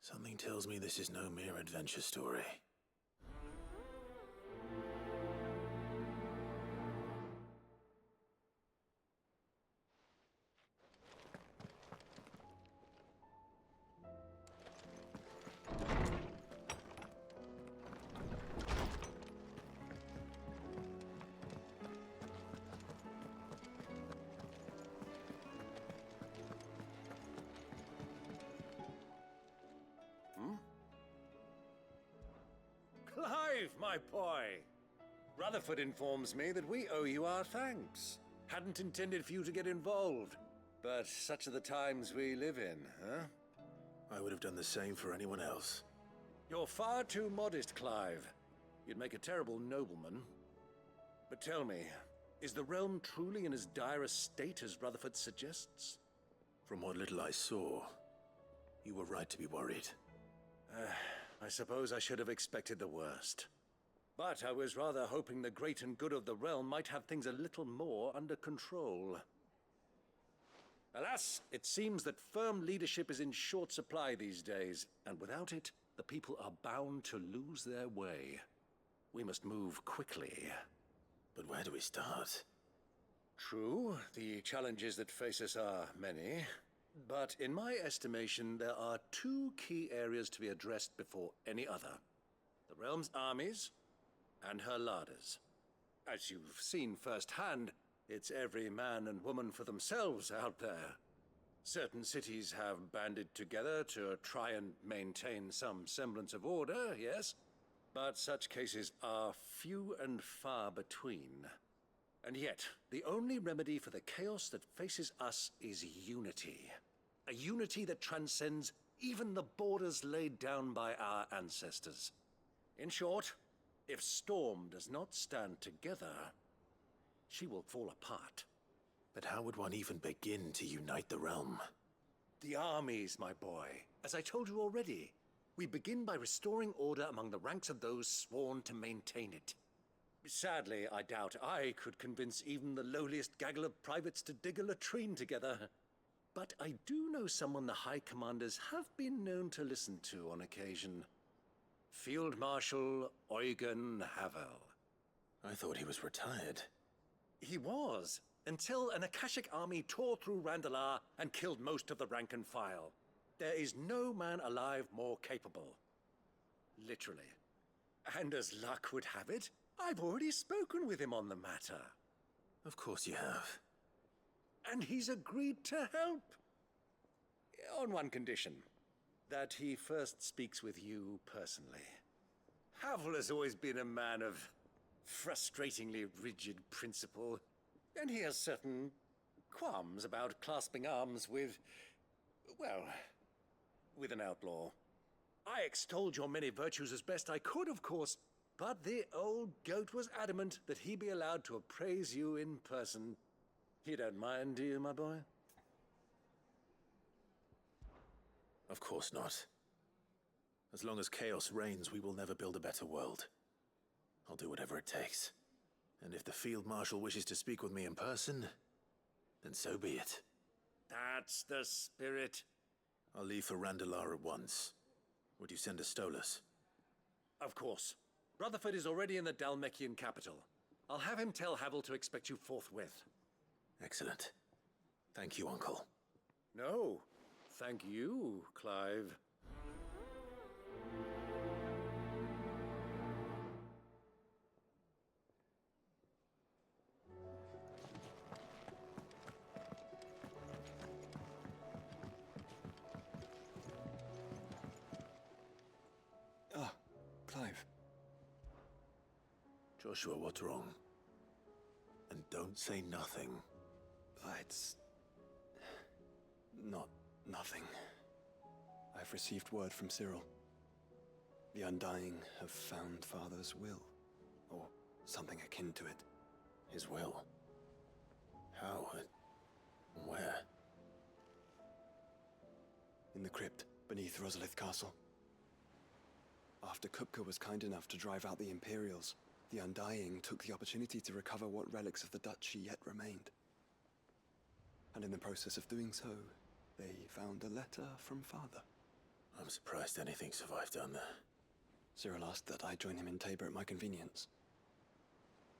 Something tells me this is no mere adventure story. Clive, my boy! Rutherford informs me that we owe you our thanks. Hadn't intended for you to get involved, but such are the times we live in, huh? I would have done the same for anyone else. You're far too modest, Clive. You'd make a terrible nobleman. But tell me, is the realm truly in as dire a state as Rutherford suggests? From what little I saw, you were right to be worried. I suppose I should have expected the worst. But I was rather hoping the great and good of the realm might have things a little more under control. Alas, it seems that firm leadership is in short supply these days, and without it, the people are bound to lose their way. We must move quickly. But where do we start? True, the challenges that face us are many. But in my estimation, there are two key areas to be addressed before any other. The realm's armies and her larders. As you've seen firsthand, it's every man and woman for themselves out there. Certain cities have banded together to try and maintain some semblance of order, yes? But such cases are few and far between. And yet, the only remedy for the chaos that faces us is unity. A unity that transcends even the borders laid down by our ancestors. In short, if Storm does not stand together, she will fall apart. But how would one even begin to unite the realm? The armies, my boy. As I told you already, we begin by restoring order among the ranks of those sworn to maintain it. Sadly, I doubt I could convince even the lowliest gaggle of privates to dig a latrine together. But I do know someone the High Commanders have been known to listen to on occasion. Field Marshal Eugen Havel. I thought he was retired. He was, until an Akashic army tore through Randalar and killed most of the rank and file. There is no man alive more capable. Literally. And as luck would have it, I've already spoken with him on the matter. Of course you have. And he's agreed to help. On one condition. That he first speaks with you personally. Havel has always been a man of frustratingly rigid principle, and he has certain qualms about clasping arms with, well, with an outlaw. I extolled your many virtues as best I could, of course, but the old goat was adamant that he be allowed to appraise you in person. You don't mind, do you, my boy? Of course not. As long as chaos reigns, we will never build a better world. I'll do whatever it takes. And if the Field Marshal wishes to speak with me in person, then so be it. That's the spirit. I'll leave for Randalar at once. Would you send a Stolas? Of course. Rutherford is already in the Dalmekian capital. I'll have him tell Havel to expect you forthwith. Excellent. Thank you, Uncle. No, thank you, Clive. Ah, Clive. Joshua, what's wrong? And don't say nothing. It's... not nothing. I've received word from Cyril. The Undying have found Father's will, or something akin to it. His will? How? Where? In the crypt, beneath Rosalith Castle. After Kupka was kind enough to drive out the Imperials, the Undying took the opportunity to recover what relics of the Duchy yet remained. And in the process of doing so, they found a letter from Father. I'm surprised anything survived down there. Cyril asked that I join him in Tabor at my convenience.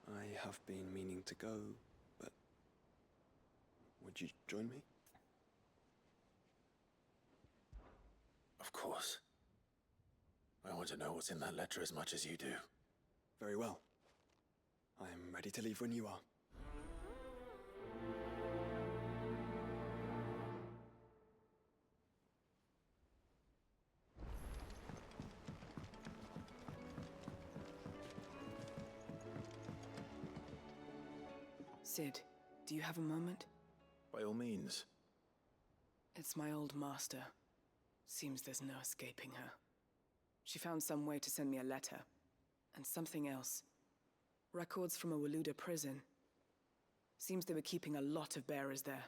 I have been meaning to go, but... would you join me? Of course. I want to know what's in that letter as much as you do. Very well. I am ready to leave when you are. Sid, do you have a moment? By all means. It's my old master. Seems there's no escaping her. She found some way to send me a letter. And something else. Records from a Waluda prison. Seems they were keeping a lot of bearers there.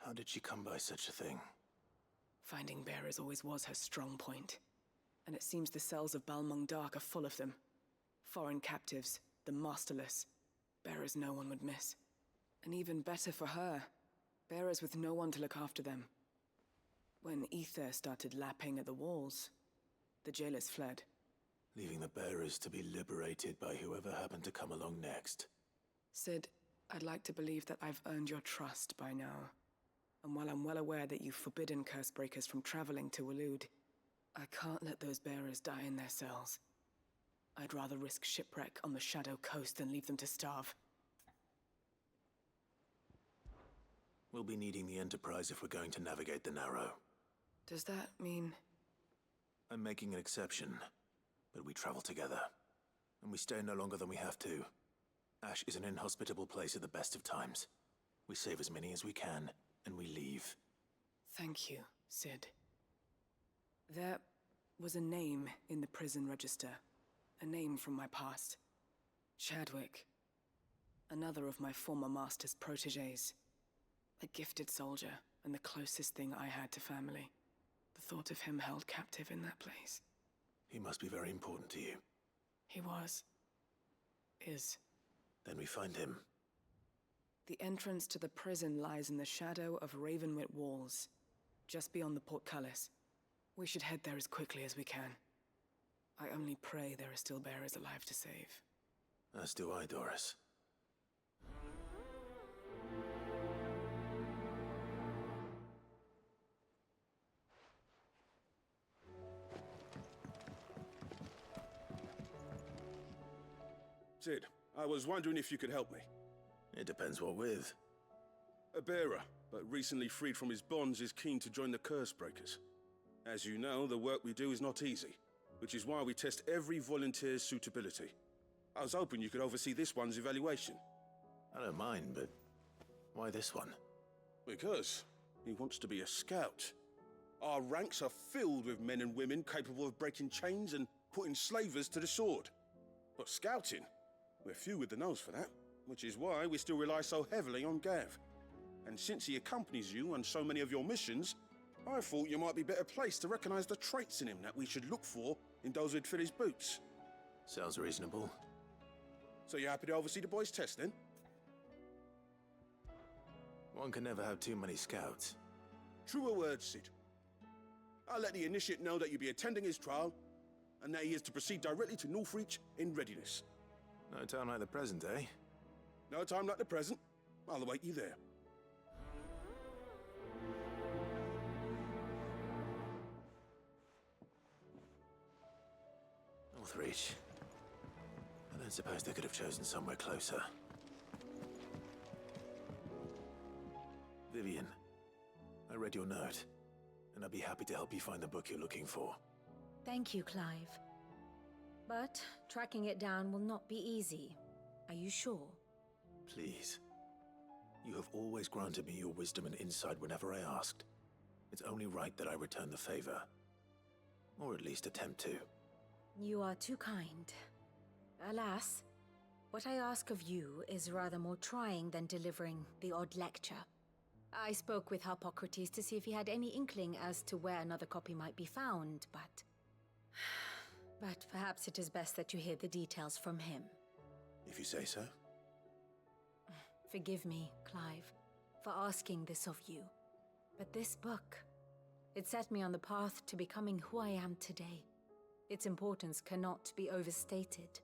How did she come by such a thing? Finding bearers always was her strong point. And it seems the cells of Balmung Dark are full of them. Foreign captives, the masterless. Bearers no one would miss. And even better for her, bearers with no one to look after them. When ether started lapping at the walls, the jailers fled. Leaving the bearers to be liberated by whoever happened to come along next. Sid, I'd like to believe that I've earned your trust by now. And while I'm well aware that you've forbidden Cursebreakers from traveling to Waloed, I can't let those bearers die in their cells. I'd rather risk shipwreck on the Shadow Coast than leave them to starve. We'll be needing the Enterprise if we're going to navigate the Narrow. Does that mean... I'm making an exception, but we travel together. And we stay no longer than we have to. Ash is an inhospitable place at the best of times. We save as many as we can, and we leave. Thank you, Sid. There was a name in the prison register. A name from my past. Chadwick. Another of my former master's protégés. A gifted soldier, and the closest thing I had to family. The thought of him held captive in that place. He must be very important to you. He was. Is. Then we find him. The entrance to the prison lies in the shadow of Ravenwit Walls, just beyond the portcullis. We should head there as quickly as we can. I only pray there are still bearers alive to save. As do I, Doris. Sid, I was wondering if you could help me. It depends what with. A bearer, but recently freed from his bonds, is keen to join the Cursebreakers. As you know, the work we do is not easy, which is why we test every volunteer's suitability. I was hoping you could oversee this one's evaluation. I don't mind, but why this one? Because he wants to be a scout. Our ranks are filled with men and women capable of breaking chains and putting slavers to the sword. But scouting, we're few with the nose for that, which is why we still rely so heavily on Gav. And since he accompanies you on so many of your missions, I thought you might be better placed to recognize the traits in him that we should look for in those who'd fill his boots. Sounds reasonable. So you're happy to oversee the boys' test, then? One can never have too many scouts. Truer words, Sid. I'll let the initiate know that you'll be attending his trial, and that he is to proceed directly to Northreach in readiness. No time like the present, eh? No time like the present. I'll await you there. Northreach. I don't suppose they could have chosen somewhere closer. Vivian, I read your note, and I'd be happy to help you find the book you're looking for. Thank you, Clive. But tracking it down will not be easy. Are you sure? Please. You have always granted me your wisdom and insight whenever I asked. It's only right that I return the favor. Or at least attempt to. You are too kind. Alas, what I ask of you is rather more trying than delivering the odd lecture. I spoke with Harpocrates to see if he had any inkling as to where another copy might be found, but... But perhaps it is best that you hear the details from him. If you say so. Forgive me, Clive, for asking this of you. But this book, it set me on the path to becoming who I am today. Its importance cannot be overstated.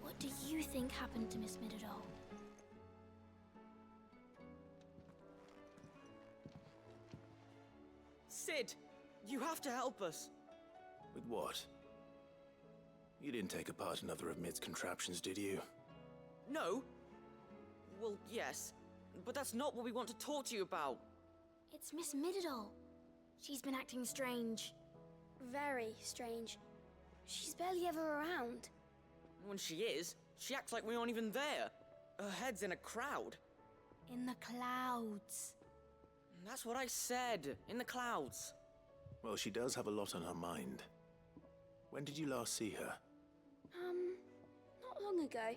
What do you think happened to Miss Midadol? Sid! You have to help us! With what? You didn't take apart another of Mid's contraptions, did you? No! Well, yes. But that's not what we want to talk to you about. It's Miss Midadol. She's been acting strange. Very strange. She's barely ever around. When she is, she acts like we aren't even there. Her head's in a crowd. In the clouds. That's what I said. In the clouds. Well, she does have a lot on her mind. When did you last see her? Not long ago.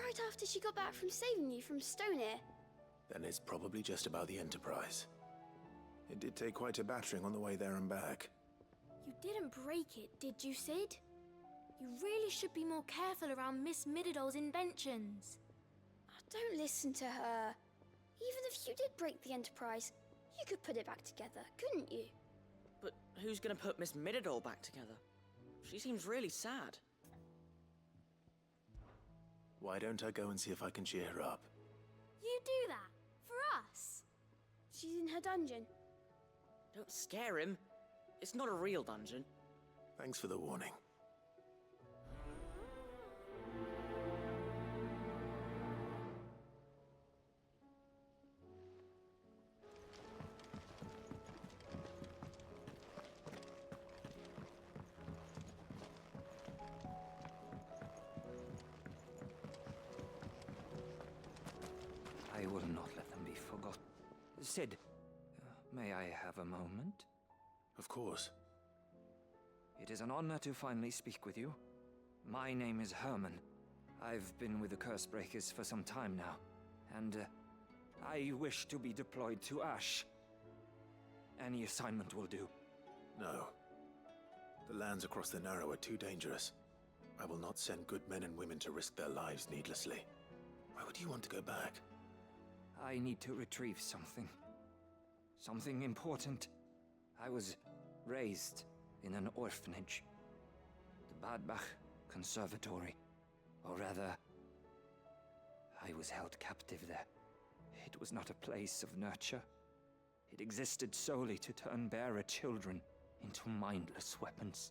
Right after she got back from saving you from Stoneir. Then it's probably just about the Enterprise. It did take quite a battering on the way there and back. You didn't break it, did you, Sid? You really should be more careful around Miss Midadol's inventions. Don't listen to her. Even if you did break the Enterprise, you could put it back together, couldn't you? But who's gonna put Miss Midadol back together? She seems really sad. Why don't I go and see if I can cheer her up? You do that? For us? She's in her dungeon. Don't scare him. It's not a real dungeon. Thanks for the warning. I will not let them be forgotten. Sid, may I have a moment? Of course. It is an honor to finally speak with you. My name is Herman. I've been with the Cursebreakers for some time now, and I wish to be deployed to Ash. Any assignment will do. No. The lands across the Narrow are too dangerous. I will not send good men and women to risk their lives needlessly. Why would you want to go back? I need to retrieve something. Something important. I was raised in an orphanage. The Badbach Conservatory. Or rather, I was held captive there. It was not a place of nurture. It existed solely to turn bearer children into mindless weapons.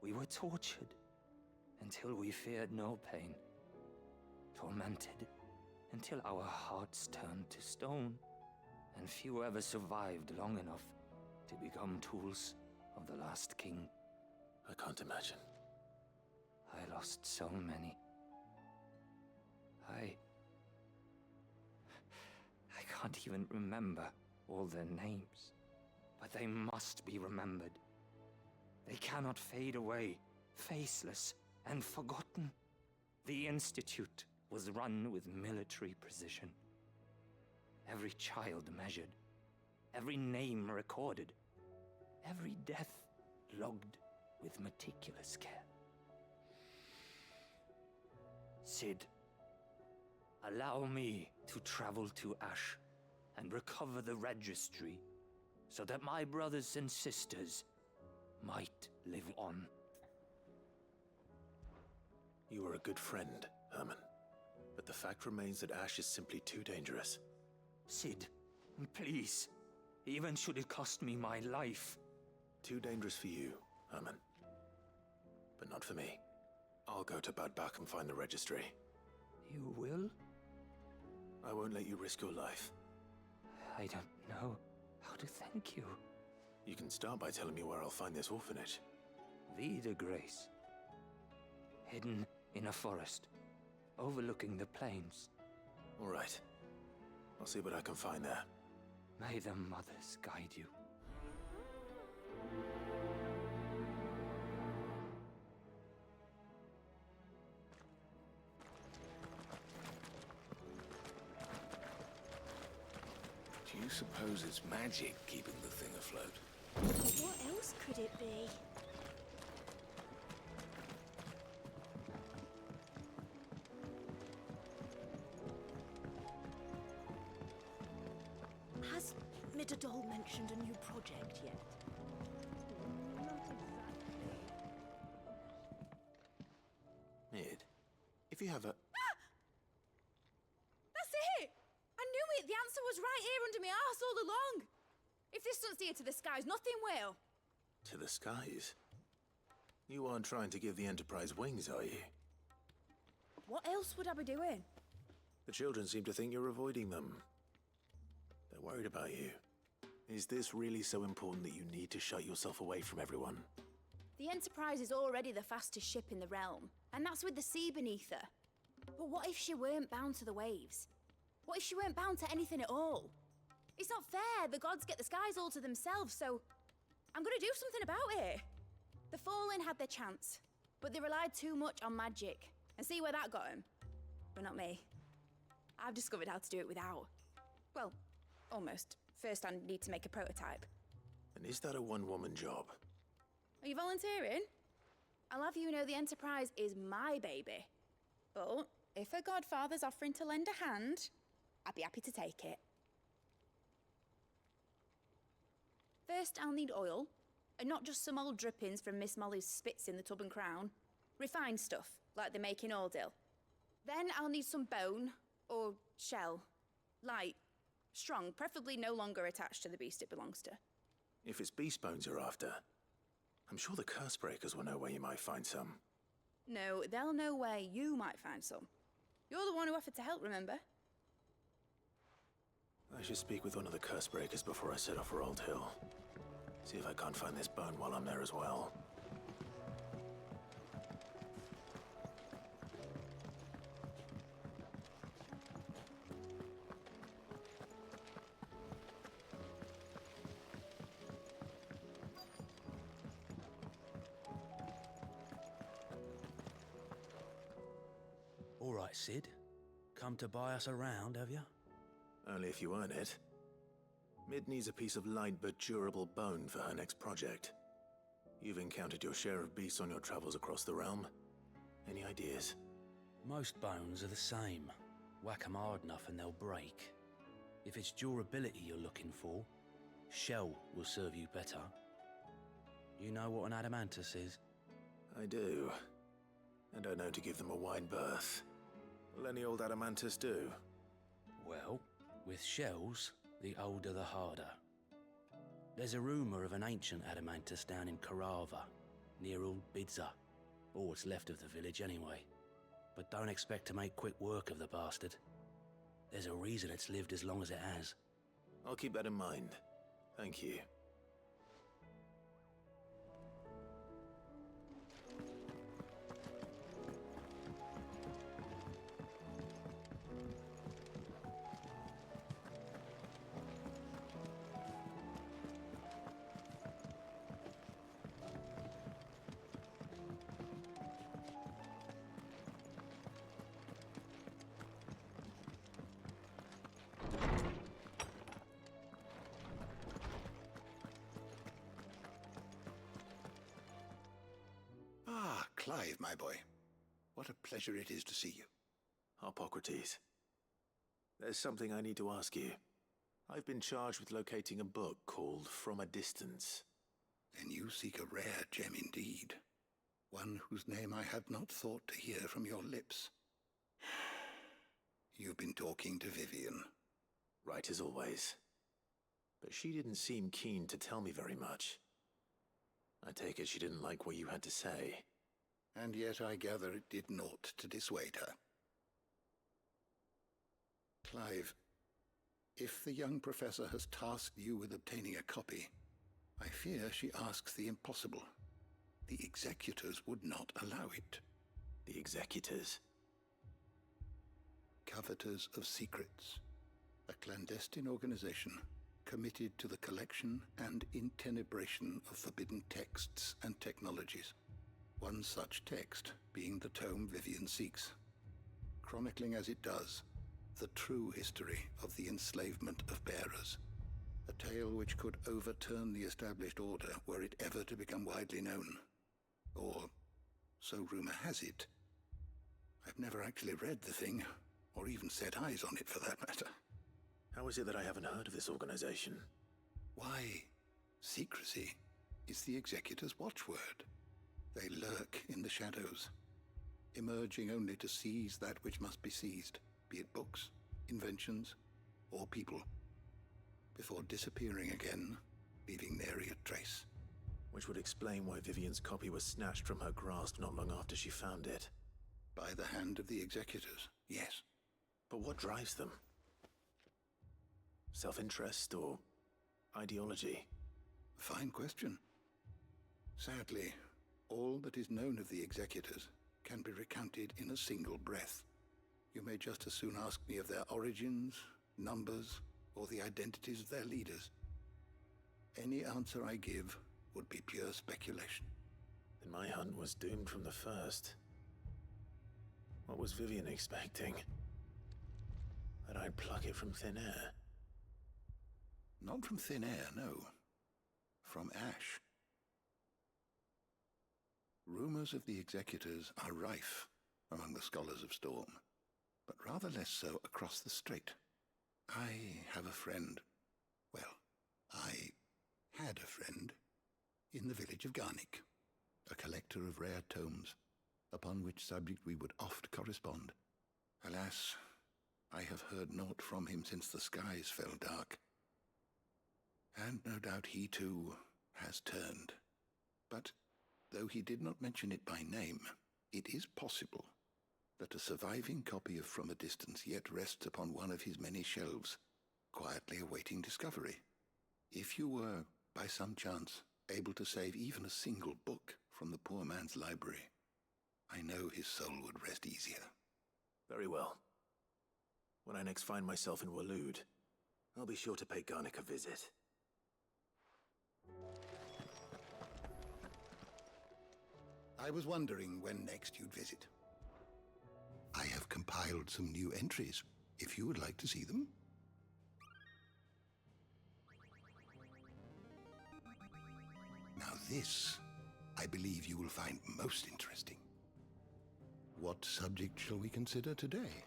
We were tortured until we feared no pain. Tormented until our hearts turned to stone, and few ever survived long enough to become tools of the last king. I can't imagine. I lost so many. I can't even remember all their names, but they must be remembered. They cannot fade away, faceless and forgotten. The Institute was run with military precision. Every child measured, every name recorded, every death logged with meticulous care. Cid, allow me to travel to Ash and recover the registry so that my brothers and sisters might live on. You are a good friend, Herman. But the fact remains that Ash is simply too dangerous. Cid, please. Even should it cost me my life. Too dangerous for you, Herman. But not for me. I'll go to Bad Bach and find the registry. You will? I won't let you risk your life. I don't know how to thank you. You can start by telling me where I'll find this orphanage. Vida Grace. Hidden in a forest, overlooking the plains. All right. I'll see what I can find there. May the mothers guide you. Do you suppose it's magic keeping the thing afloat? What else could it be? Has Midadol mentioned a new project yet? Mid, if you have a... That's it! I knew it! The answer was right here under my arse all along! If this doesn't steer to the skies, nothing will! To the skies? You aren't trying to give the Enterprise wings, are you? What else would I be doing? The children seem to think you're avoiding them. They're worried about you. Is this really so important that you need to shut yourself away from everyone? The Enterprise is already the fastest ship in the realm, and that's with the sea beneath her. But what if she weren't bound to the waves? What if she weren't bound to anything at all? It's not fair. The gods get the skies all to themselves, so I'm gonna do something about it. The Fallen had their chance, but they relied too much on magic. And see where that got them? But not me. I've discovered how to do it without. Well, almost. First, I need to make a prototype. And is that a one-woman job? Are you volunteering? I'll have you know the Enterprise is my baby. But if a godfather's offering to lend a hand, I'd be happy to take it. First, I'll need oil, and not just some old drippings from Miss Molly's spits in the Tub and Crown. Refined stuff, like they make in Ordil. Then I'll need some bone, or shell. Light, strong, preferably no longer attached to the beast it belongs to. If it's beast bones you're after, I'm sure the curse breakers will know where you might find some. No, they'll know where you might find some. You're the one who offered to help, remember? I should speak with one of the curse breakers before I set off for Old Hill. See if I can't find this bone while I'm there as well. All right, Cid. Come to buy us around, have you? Only if you earn it. Mid needs a piece of light but durable bone for her next project. You've encountered your share of beasts on your travels across the realm. Any ideas? Most bones are the same. Whack 'em hard enough and they'll break. If it's durability you're looking for, shell will serve you better. You know what an adamantus is? I do. And I know to give them a wide berth. Will any old adamantus do? Well, with shells, the older the harder. There's a rumour of an ancient adamantus down in Carava, near Old Bidza. Or what's left of the village anyway. But don't expect to make quick work of the bastard. There's a reason it's lived as long as it has. I'll keep that in mind. Thank you. Ah, Clive, my boy. What a pleasure it is to see you. Hippocrates. There's something I need to ask you. I've been charged with locating a book called From a Distance. Then you seek a rare gem indeed. One whose name I had not thought to hear from your lips. You've been talking to Vivian. Right as always. But she didn't seem keen to tell me very much. I take it she didn't like what you had to say. And yet I gather it did naught to dissuade her. Clive, if the young professor has tasked you with obtaining a copy, I fear she asks the impossible. The executors would not allow it. The executors? Coveters of Secrets. A clandestine organization committed to the collection and intenebration of forbidden texts and technologies. One such text being the tome Vivian seeks, chronicling as it does the true history of the enslavement of bearers. A tale which could overturn the established order were it ever to become widely known. Or, so rumor has it. I've never actually read the thing, or even set eyes on it for that matter. How is it that I haven't heard of this organization? Why, secrecy is the executor's watchword. They lurk in the shadows, emerging only to seize that which must be seized, be it books, inventions, or people, before disappearing again, leaving nary a trace. Which would explain why Vivian's copy was snatched from her grasp not long after she found it. By the hand of the executors, yes. But what drives them? Self-interest or ideology? Fine question. Sadly, all that is known of the executors can be recounted in a single breath. You may just as soon ask me of their origins, numbers, or the identities of their leaders. Any answer I give would be pure speculation. Then my hunt was doomed from the first. What was Vivian expecting? That I'd pluck it from thin air? Not from thin air, no. From ash. Rumors of the executors are rife among the scholars of Storm, but rather less so across the strait. I have a friend. Well, I had a friend in the village of Garnick, a collector of rare tomes, upon which subject we would oft correspond. Alas, I have heard naught from him since the skies fell dark. And no doubt he too has turned. But though he did not mention it by name, it is possible that a surviving copy of From a Distance yet rests upon one of his many shelves, quietly awaiting discovery. If you were, by some chance, able to save even a single book from the poor man's library, I know his soul would rest easier. Very well. When I next find myself in Waloed, I'll be sure to pay Garnick a visit. I was wondering when next you'd visit. I have compiled some new entries, if you would like to see them. Now this, I believe you will find most interesting. What subject shall we consider today?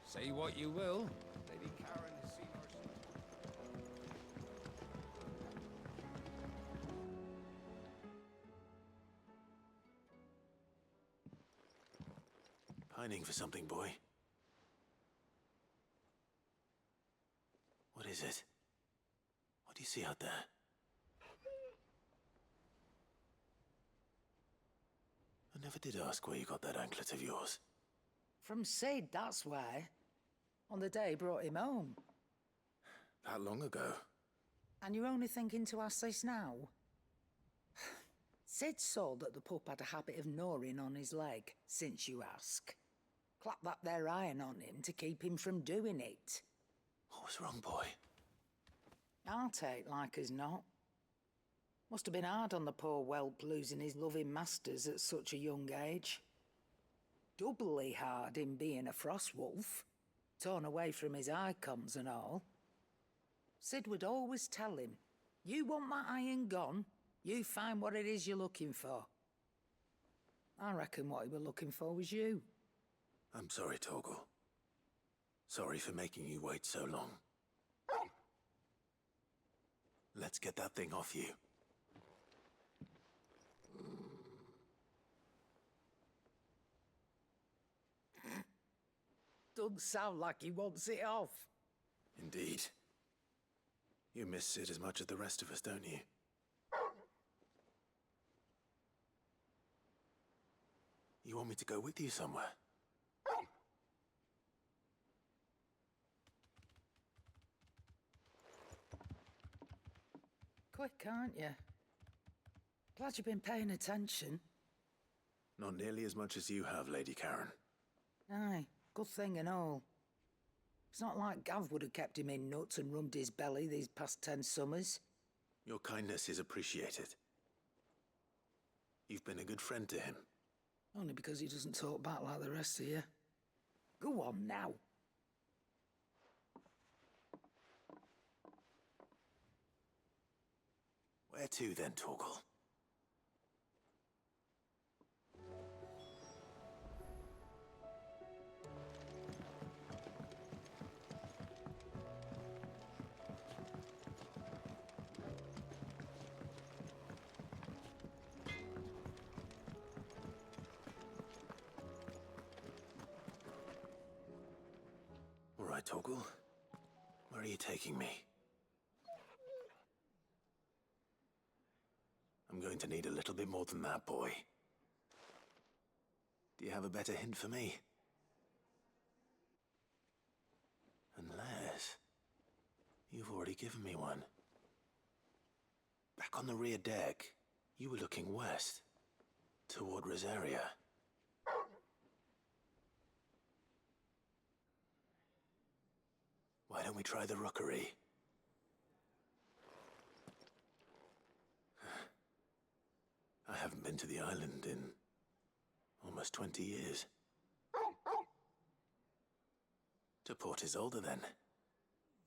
Say what you will, Lady Karen has seen our son. pining for something, boy. What is it? What do you see out there? I never did ask where you got that anklet of yours. From Sid, that's why. On the day he brought him home. That long ago? And you're only thinking to ask this now? Sid saw that the pup had a habit of gnawing on his leg, since you ask. Clap that there iron on him to keep him from doing it. What was wrong, boy? I'll take like as not. Must have been hard on the poor whelp losing his loving masters at such a young age. Doubly hard in being a frost wolf, torn away from his icons and all. Sid would always tell him, you want that iron gone, you find what it is you're looking for. I reckon what he were looking for was you. I'm sorry, Torgal. Sorry for making you wait so long. Let's get that thing off you. Doesn't sound like he wants it off. Indeed. You miss Sid as much as the rest of us, don't you? You want me to go with you somewhere? Quick, aren't you? Glad you've been paying attention. Not nearly as much as you have, Lady Karen. Aye, good thing and all. It's not like Gav would have kept him in nuts and rubbed his belly these past 10 summers. Your kindness is appreciated. You've been a good friend to him. Only because he doesn't talk back like the rest of you. Go on now. Where to then, Torgal? All right, Torgal. Where are you taking me? I'm going to need a little bit more than that, boy. Do you have a better hint for me? Unless... you've already given me one. Back on the rear deck, you were looking west, toward Rosaria. Why don't we try the rookery? I haven't been to the island in almost 20 years. To Port Isolde, then.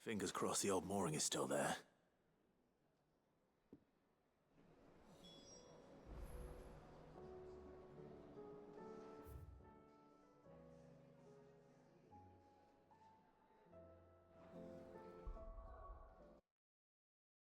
Fingers crossed the old mooring is still there.